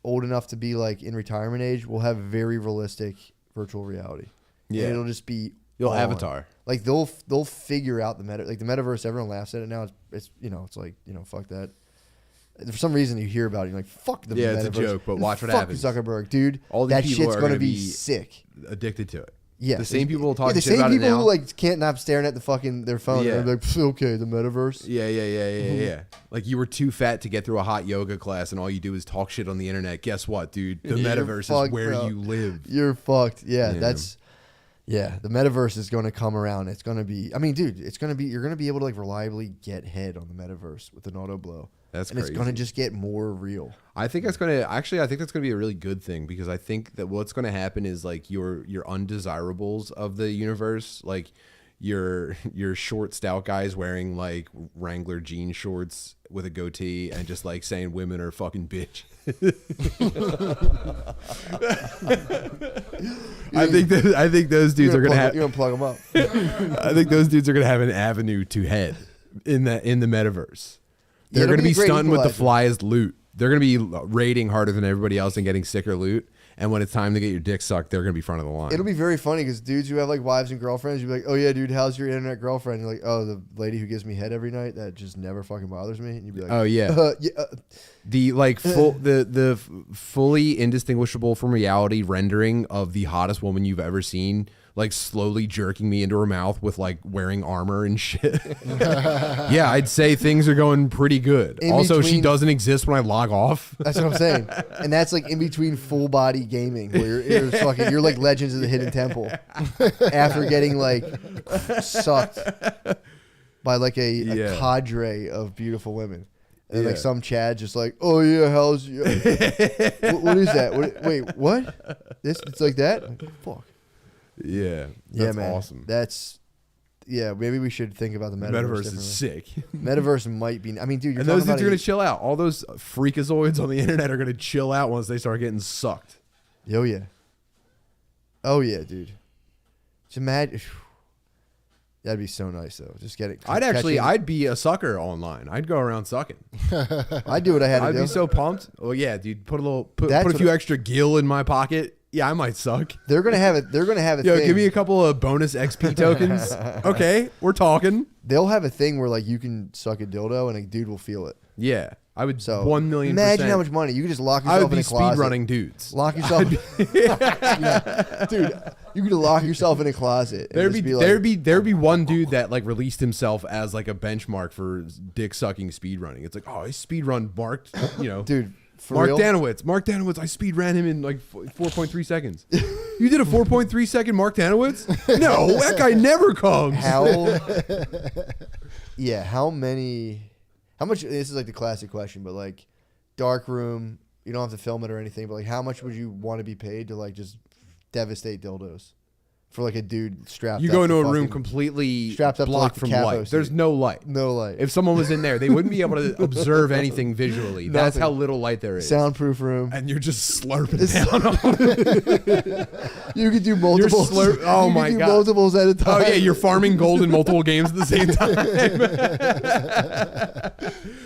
old enough to be like in retirement age, we'll have very realistic virtual reality. Yeah. And it'll just be You'll on. avatar. Like they'll figure out the like the metaverse. Everyone laughs at it now. It's it's like fuck that. For some reason you hear about it, you're like fuck the Yeah, metaverse. it's a joke, but watch what Fuck happens. Zuckerberg, dude. All these that people shit's are gonna gonna be be sick. Addicted to it. Yeah, The same people will talk the shit same about it people now. who like can't stop staring at the fucking their phone. Yeah. And they're like, okay, the metaverse. Yeah. Like you were too fat to get through a hot yoga class, and all you do is talk shit on the internet. Guess what, dude? The You're metaverse fucked, is where bro. you live. You're fucked. Yeah, Yeah. the metaverse is going to come around. It's going to be, I mean, dude, it's going to be, you're going to be able to like reliably get head on the metaverse with an auto blow. That's and crazy. it's going to just get more real. I think that's gonna be a really good thing, because I think that what's gonna happen is like your undesirables of the universe, like your short stout guys wearing like Wrangler jean shorts with a goatee and just like saying women are fucking bitch. I think those dudes are gonna have. You're going to plug them up. I think those dudes are gonna have an avenue to head in the metaverse. They're it'll going to be be a great stunting with the equalizer. flyest loot. They're going to be raiding harder than everybody else and getting sicker loot. And when it's time to get your dick sucked, they're going to be front of the line. It'll be very funny because dudes who have like wives and girlfriends, you'll be like, oh yeah, dude, how's your internet girlfriend? You're like, oh, the lady who gives me head every night that just never fucking bothers me. And you'd be like, Oh, yeah. The like the fully indistinguishable from reality rendering of the hottest woman you've ever seen, like slowly jerking me into her mouth with like wearing armor and shit. Yeah, I'd say things are going pretty good. In Also, she between- doesn't exist when I log off. That's what I'm saying. And that's like in between full body gaming where you're like Legends of the Hidden Temple after getting like sucked by like a cadre of beautiful women. And like some Chad just like, oh yeah, how's you? What is that? Wait, what? It's like that? Like, fuck. Yeah. Yeah, That's man. awesome. Maybe we should think about the The metaverse. metaverse is sick. Metaverse might be. I mean, dude, you're And talking those about dudes are going to chill out. All those freakazoids on the internet are going to chill out once they start getting sucked. Oh yeah. Oh yeah, dude. Just imagine. That'd be so nice though. Just get it. I'd be a sucker online. I'd go around sucking. I'd do what I had to I'd do. be so pumped. Oh yeah, dude. Put a That's few extra gil in my pocket. Yeah, I might suck. They're gonna have it. They're gonna have a Yo, thing. give me a couple of bonus XP tokens. Okay, we're talking. They'll have a thing where like you can suck a dildo and a dude will feel it. Yeah, I would. So 1 million. Imagine how much money you could just lock I yourself would in be a closet. speed running dudes. Lock yourself. Yeah. Dude, you could lock yourself in a closet. And There'd be one dude that like released himself as like a benchmark for dick sucking speed running. It's like, oh, he speed run marked, dude. For Mark real? Danowitz, I speed ran him in like 4.3 seconds. You did a 4.3 second Mark Danowitz? No, that guy never comes. How? Yeah, how much? This is like the classic question, but like, dark room. You don't have to film it or anything, but like, how much would you want to be paid to like just devastate dildos for like a dude strapped? You up go into to a room fucking- completely strapped up to, blocked like, the from capo light. suit. There's no light. No light. If someone was in there, they wouldn't be able to observe anything visually. That's Nothing. how little light there is. Soundproof room. And you're just slurping down on it. You could do multiples. Oh you my could do God. multiples at a time. Oh yeah, you're farming gold in multiple games at the same time.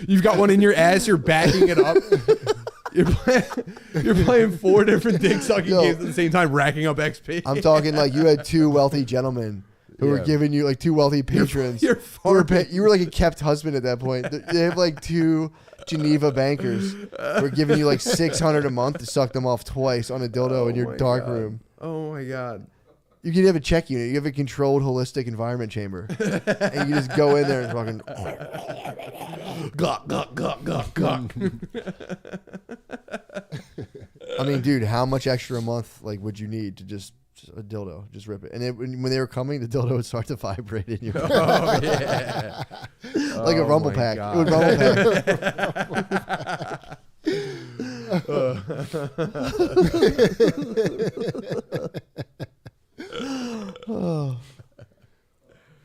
You've got one in your ass. You're backing it up. You're playing 4 different dick sucking Yo. games at the same time, racking up XP. I'm talking like you had 2 wealthy gentlemen who were Yeah. giving you like 2 wealthy patrons. you're who were farming. you were like a kept husband at that point. They have like 2 Geneva bankers who are giving you like $600 a month to suck them off twice on a dildo in your my dark God. room. Oh my God. You can have a check unit. You have a controlled, holistic environment chamber, and you just go in there and fucking. Gawk, gawk, gawk, gawk, gawk. I mean, dude, how much extra a month like would you need to just a dildo, just rip it? And when they were coming, the dildo would start to vibrate in your Oh yeah. like a Oh, rumble my pack. God. It would rumble pack.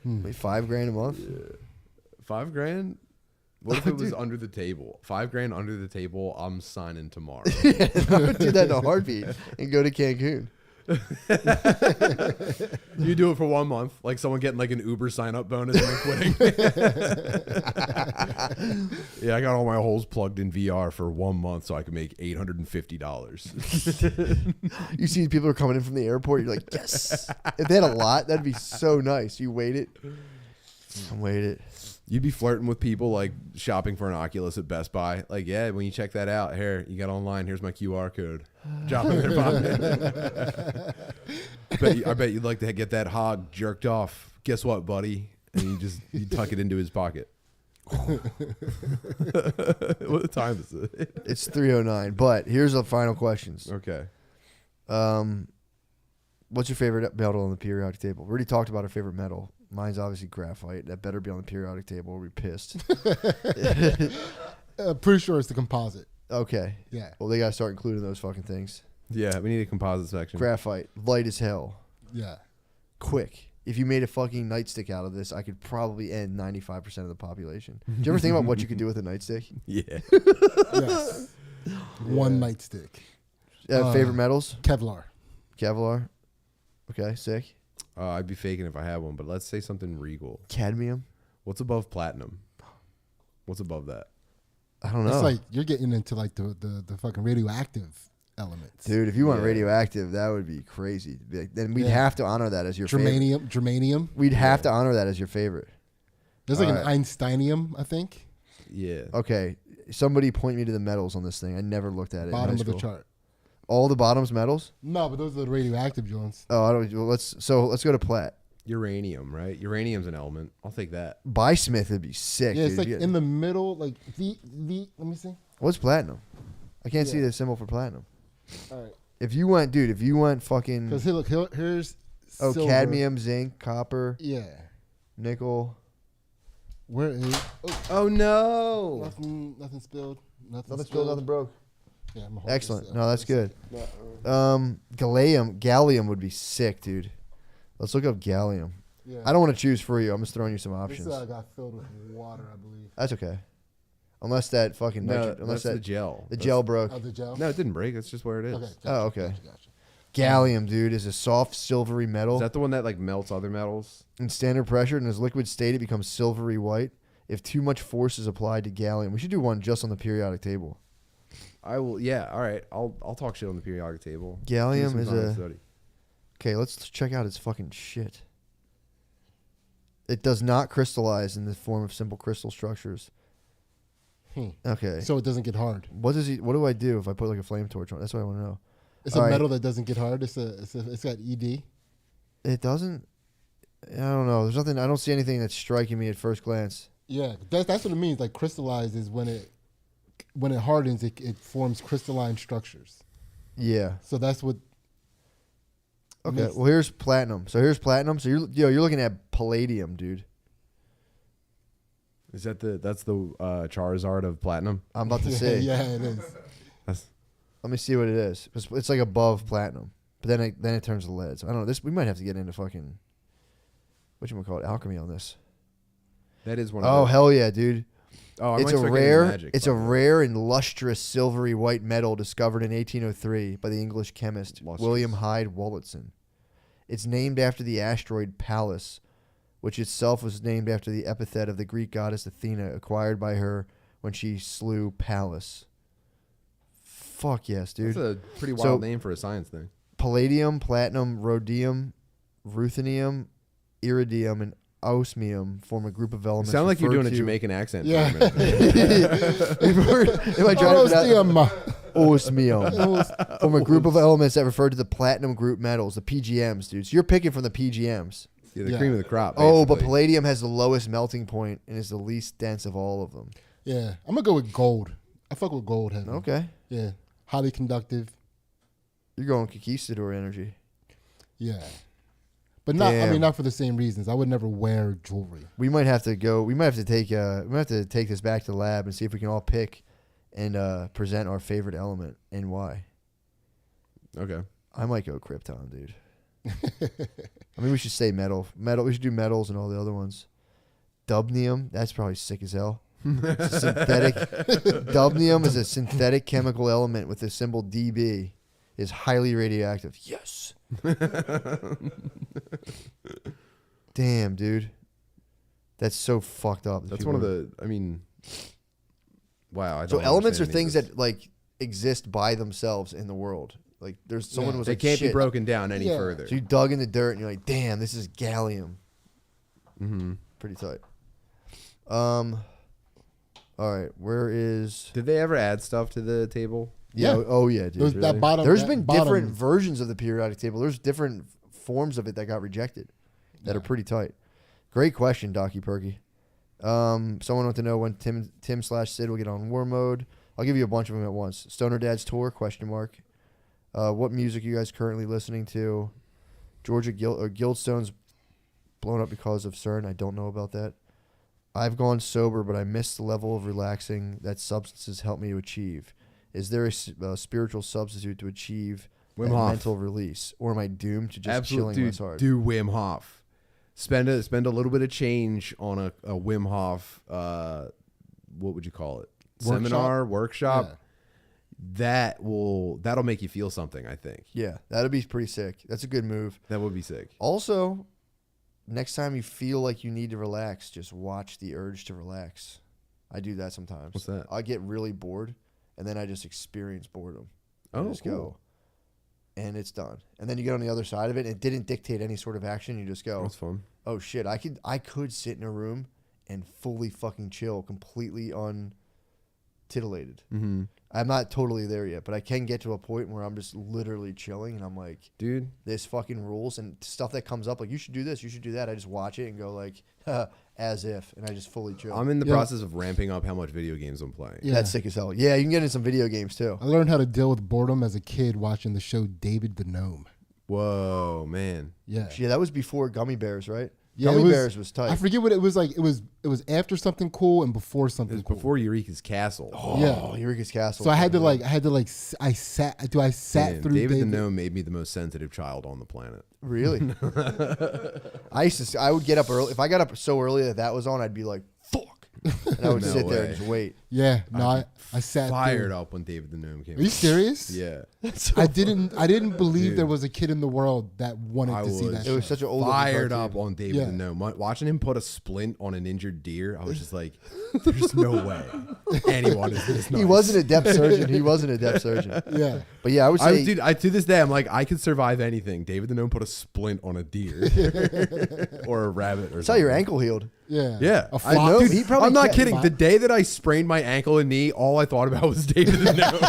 Wait, $5,000 a month? $5,000? What if it was under the table? $5,000 under the table. I'm signing tomorrow. I would do that in a heartbeat and go to Cancun. You do it for 1 month, like someone getting like an Uber sign up bonus and then quitting. Yeah, I got all my holes plugged in VR for 1 month so I could make $850. You see people are coming in from the airport. You're like, yes. If they had a lot, that'd be so nice. You wait it. Wait it. You'd be flirting with people like shopping for an Oculus at Best Buy. Like, yeah, when you check that out, here, you got online. Here's my QR code. Drop it in their pocket. I bet you'd like to get that hog jerked off. Guess what, buddy? And you tuck it into his pocket. What time is it? It's 3:09. But here's the final questions. Okay. What's your favorite metal on the periodic table? We already talked about our favorite metal. Mine's obviously graphite. That better be on the periodic table or we're pissed. Pretty sure it's the composite. Okay. Yeah. Well, they got to start including those fucking things. Yeah, we need a composite section. Graphite. Light as hell. Yeah. Quick. If you made a fucking nightstick out of this, I could probably end 95% of the population. Do you ever think about what you could do with a nightstick? Yeah. Yes. One nightstick. Favorite metals? Kevlar. Kevlar. Okay, sick. I'd be faking if I had one, but let's say something regal. Cadmium. What's above platinum? What's above that? I don't know. It's like you're getting into like the fucking radioactive elements. Dude, if you want Yeah. radioactive, that would be crazy. Then we'd Yeah. have to honor that as your favorite. Germanium. We'd have to honor that as your favorite. There's like Alright. an Einsteinium, I think. Yeah. Okay, somebody point me to the metals on this thing. I never looked at it. in Bottom high of the school. chart. All the bottoms metals. No, but those are the radioactive joints. Oh, I don't. Well, let's go to plat. Uranium, right? Uranium's an element. I'll take that. Bismuth would be sick. Yeah, dude. it's like You get- in the middle, like the. Let me see. What's platinum? I can't see Yeah. the symbol for platinum. All right, If you went fucking because here, look, here's. oh silver. cadmium, zinc, copper, Yeah. nickel. Where is? Oh no! Nothing spilled. Nothing spilled, nothing broke. Yeah, I'm gonna hold Excellent. this, No, that's good. Gallium would be sick, dude. Let's look up gallium. Yeah. I don't want to choose for you. I'm just throwing you some options. This got filled with water, I believe. That's okay. Unless that fucking No, unless that's that the gel. the gel broke. Oh, the gel. No, it didn't break. That's just where it is. Okay. Oh, okay. Gotcha. Gallium, dude, is a soft silvery metal. Is that the one that like melts other metals? In standard pressure, and as liquid state, it becomes silvery white. If too much force is applied to gallium, we should do one just on the periodic table. I will. Yeah. All right. I'll talk shit on the periodic table. Gallium Do is some time a. study. Okay, let's check out its fucking shit. It does not crystallize in the form of simple crystal structures. Okay. So it doesn't get hard. What do I do if I put like a flame torch on it? That's what I want to know. It's All a right. metal that doesn't get hard. It's got ED. It doesn't. I don't know. There's nothing. I don't see anything that's striking me at first glance. Yeah, that's what it means. Like crystallized is when it hardens, it forms crystalline structures. Yeah. So that's what. Okay. makes- Well, here's platinum. So here's platinum. So you're looking at palladium, dude. Is that that's the Charizard of platinum? I'm about to yeah, say. yeah, it is. That's Let me see what it is. It's like above platinum, but then it turns to lead. So I don't know. We might have to get into fucking whatchamacallit, alchemy on this. that is one. Oh of the, hell yeah, dude! oh, I It's might a start getting rare. magic, It's by a the way. rare and lustrous silvery white metal discovered in 1803 by the English chemist Lustrous. William Hyde Wollaston. It's named after the asteroid Pallas, which itself was named after the epithet of the Greek goddess Athena, acquired by her when she slew Pallas. Fuck yes, dude. That's a pretty So- wild name for a science thing. Palladium, platinum, rhodium, ruthenium, iridium, and osmium form a group of You elements. sound like you're doing a referred to- Jamaican accent. Yeah. For a minute. If I try to pronounce osmium, form a group of elements that refer to the platinum group metals, the PGMs, dude. So you're picking from the PGMs. Yeah, the Yeah. cream of the crop. Oh, but basically. palladium has the lowest melting point and is the least dense of all of them. Yeah, I'm gonna go with gold. I fuck with gold heavy. Okay, Yeah, highly conductive. you're going conquistador energy. Yeah, but not. I Damn. mean, not for the same reasons. I would never wear jewelry. We might have to go. We might have to take. We might have to take this back to the lab and see if we can all pick and present our favorite element and why. Okay. I might go krypton, dude. I mean, we should say metal. Metal. We should do metals and all the other ones. Dubnium. That's probably sick as hell. It's a synthetic. Dubnium is a synthetic chemical element with the symbol Db. Is highly radioactive. Yes. Damn, dude. That's so fucked up. That's one of the. I mean, wow. I don't So elements are understand any things of this. that like exist by themselves in the world. Like there's someone Yeah. was They like, can't be shit. broken down any Yeah. further. So you dug in the dirt and you're like, damn, this is gallium. Mm-hmm. Pretty tight. All right, where is? Did they ever add stuff to the table? Yeah. Yeah. Oh yeah, dude. There's that bottom. There's that been bottom- different versions of the periodic table. There's different forms of it that got rejected that are pretty tight. Great question, Docky Perky. Someone wanted to know when Tim/Sid will get on war mode. I'll give you a bunch of them at once. Stoner Dad's tour? ? What music are you guys currently listening to? Georgia Guildstone's blown up because of CERN. I don't know about that. I've gone sober, but I missed the level of relaxing that substances help me to achieve. Is there a spiritual substitute to achieve Wim that Hof. mental release, or am I doomed to just chilling Dude, less hard? do Wim Hof. Spend a little bit of change on a Wim Hof. What would you call it? Seminar, workshop. Yeah. That'll make you feel something. I think Yeah, that'd be pretty sick. That's a good move. that would be sick. Also, next time you feel like you need to relax, just watch The Urge to Relax. I do that sometimes. What's that? I get really bored, and then I just experience boredom. Oh, just cool. go, and it's done. And then you get on the other side of it, and it didn't dictate any sort of action. You just go, That's fun. oh shit, I could sit in a room and fully fucking chill, completely untitillated. Mm-hmm. I'm not totally there yet, but I can get to a point where I'm just literally chilling, and I'm like, Dude, this fucking rules, and stuff that comes up like you should do this, you should do that. I just watch it and go like, as if, and I just fully chill. I'm in the Yeah. process of ramping up how much video games I'm playing. Yeah. That's sick as hell. Yeah, you can get into some video games too. I learned how to deal with boredom as a kid watching the show David the Gnome. Whoa, man. Yeah. Yeah, that was before gummy bears, right? Yeah, Gummy it was, Bears was tight. I forget what it was like. It was after something cool and before It something was cool. before Eureka's Castle. Yeah. Eureka's Castle. So I sat Man, through David the Gnome made me the most sensitive child on the planet. Really? I would get up early. If I got up so early that was on, I'd be like, fuck. And I would No sit there way. and just wait. Yeah, no, I sat Fired through. up when David the Gnome came. Are you out. serious? Yeah. I didn't believe Dude. there was a kid in the world that wanted I to see was. that. It was shit. such an old Fired looking up cartoon. on David Yeah. the Gnome. Watching him put a splint on an injured deer, I was just like, there's no way anyone is this nice. He wasn't a depth surgeon. He wasn't a depth surgeon. Yeah. But yeah, I would say to this day, I'm like, I could survive anything. David the Gnome put a splint on a deer or a rabbit or that's how something. your ankle healed. Yeah. Yeah, A I flock. know. Dude, he probably I'm not can't- kidding. The day that I sprained my ankle and knee, all I thought about was David the Gnome.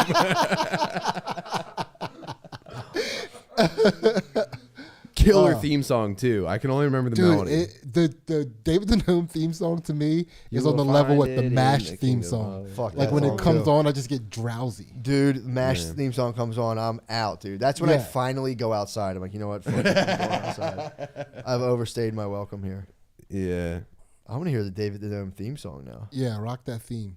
Killer theme song too. I can only remember the Dude, melody. the David the Gnome theme song to me is will on the level find with the it in MASH the theme kingdom song. of- Fuck Like that when song, it comes too. on, I just get drowsy. Dude, MASH Yeah. theme song comes on, I'm out, dude. That's when I Yeah. finally go outside. I'm like, you know what? Fuck it, I'm going outside. I've overstayed my welcome here. Yeah. I want to hear the David the Gnome theme song now. Yeah, rock that theme.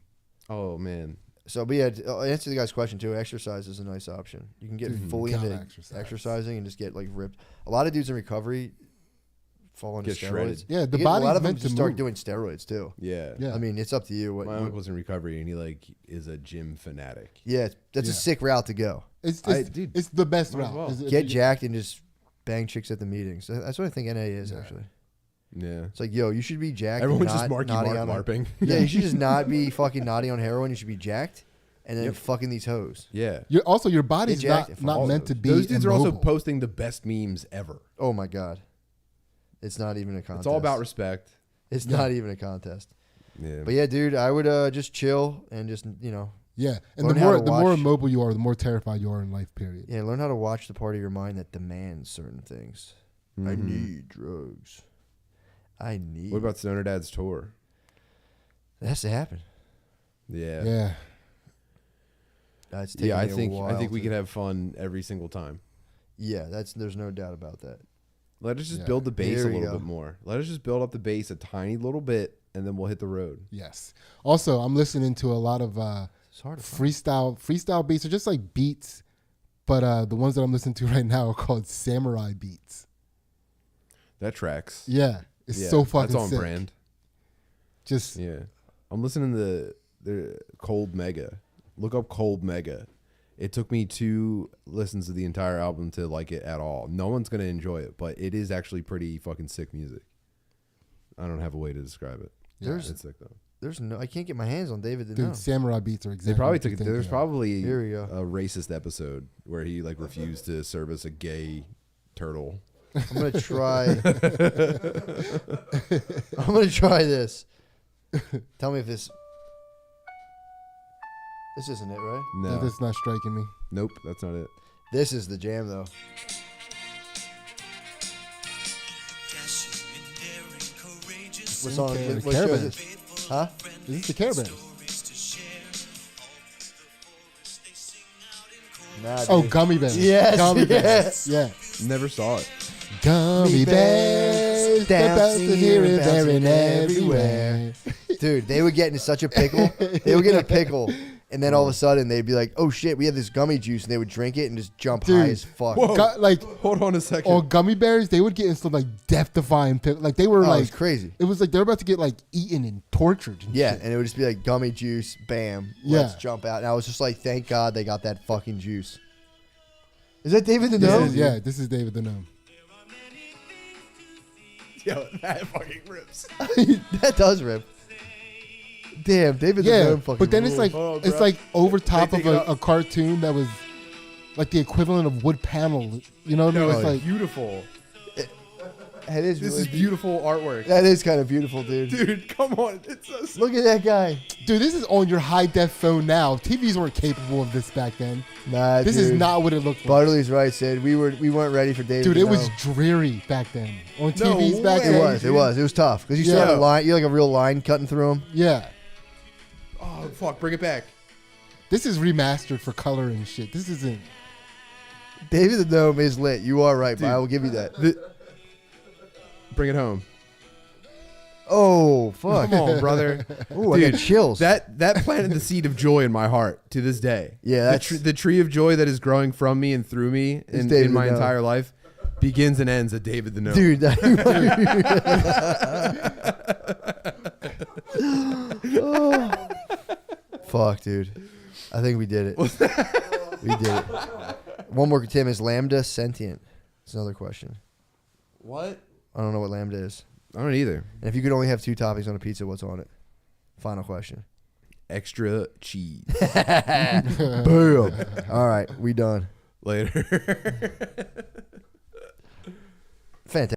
Oh man. So, but yeah, to answer the guy's question too, exercise is a nice option. You can get fully gotta into exercise. exercising and just get like ripped. A lot of dudes in recovery fall into Get steroids. shredded. Yeah, the A body's lot of them meant just to start move. doing steroids too. Yeah. Yeah. I mean, it's up to you. What, My uncle's in recovery and he like is a gym fanatic. yeah, that's a Yeah. sick route to go. It's dude, it's the best might as route. well. Is it- Get jacked and just bang chicks at the meetings. That's what I think NA is Yeah. actually. Yeah. It's like, yo, you should be jacked. and Everyone's just not Marky naughty Mark on LARPing. Yeah, you should just not be fucking naughty on heroin. You should be jacked and then Yep. fucking these hoes. Yeah. your body's Get jacked not and meant follow to be. Those dudes are also immobile. posting the best memes ever. Oh my god, it's not even a contest. It's all about respect. It's Yeah. not even a contest. Yeah. But yeah, dude, I would just chill and just Yeah, and Learn the how more to the more watch. immobile you are, the more terrified you are in life. Period. yeah learn how to watch the part of your mind that demands certain things. I Mhm. need drugs. I need. What about Stoner Dad's tour? That has to happen. Yeah. Yeah. It's taking Yeah, I me a think while we to- can have fun every single time. Yeah, there's no doubt about that. Let us just Yeah. build the base a There you little go. bit more. Let us just build up the base a tiny little bit, and then we'll hit the road. Yes. Also, I'm listening to a lot of It's hard to find. freestyle beats, or just like beats, but the ones that I'm listening to right now are called samurai beats. That tracks. Yeah, it's Yeah, so fucking That's on sick. brand. Just Yeah. I'm listening to the Cold Mega. Look up Cold Mega. It took me 2 listens to the entire album to like it at all. No one's going to enjoy it, but it is actually pretty fucking sick music. I don't have a way to describe it. There's- It's sick though. I can't get my hands on David the dude, Gnome. samurai beats are exactly. They probably what you took it. think There's they are. probably Here we go. a racist episode where he like refused to service a gay turtle. I'm gonna try. I'm gonna try this. Tell me if this. This isn't it, right? No. That's not striking me. Nope, that's not it. This is the jam, though. What song? Okay. What The show Caravans. is it? Huh? Is this the Caravans? Nah, Oh, dude. Gummy Bears. Yes, Gummy yes. Bears. Yeah. Never saw it. Gummy Bears, the best Dancing to hear it there bouncing and everywhere. Dude, they would get into such a pickle. They would get in a pickle, and then all of a sudden they'd be like, "Oh shit, we have this gummy juice," and they would drink it and just jump Dude. high as fuck. Whoa. Like Hold on a second. on Gummy Bears, they would get in some like death-defying pickle. Like they were Oh, like it's crazy. It was like they were about to get like eaten and tortured. And Yeah, shit. and it would just be like gummy juice, bam, Yeah. let's jump out. And I was just like, thank God they got that fucking juice. Is that David the This Gnome? is, yeah, this is David the Gnome. Yo, that fucking rips. That does rip. Damn, David the Yeah, Gnome fucking but then it's rules. like Oh, it's bro. like over top take of it up. a cartoon that was like the equivalent of wood panel. You know what I mean? No, It's like beautiful. That is This really is beautiful artwork. That is kind of beautiful, dude. Dude, come on. It's so sick. Look at that guy. dude, this is on your high def phone now. TVs weren't capable of this back then. Nah, This dude. is not what it looked like. Butterly's right, Sid. We weren't ready for David. Dude, the it was Gnome. dreary back then. On No TVs back way. It then. was. It was tough because you still Yeah. had a line. You had like a real line cutting through them. Yeah. Oh, fuck. Bring it back. This is remastered for color and shit. This isn't. David the Gnome is lit. You are right, but Dude. I will give you that. Bring it home. Oh fuck! Come on, brother. Ooh, I got chills. That planted the seed of joy in my heart to this day. Yeah, the tree of joy that is growing from me and through me in my entire life begins and ends at David the Gnome. Dude. Fuck, dude. I think we did it. We did it. One more, Tim. Is lambda sentient? It's another question. What? I don't know what lambda is. I don't either. And if you could only have 2 toppings on a pizza, what's on it? Final question. Extra cheese. Boom. All right, we done. Later. Fantastic.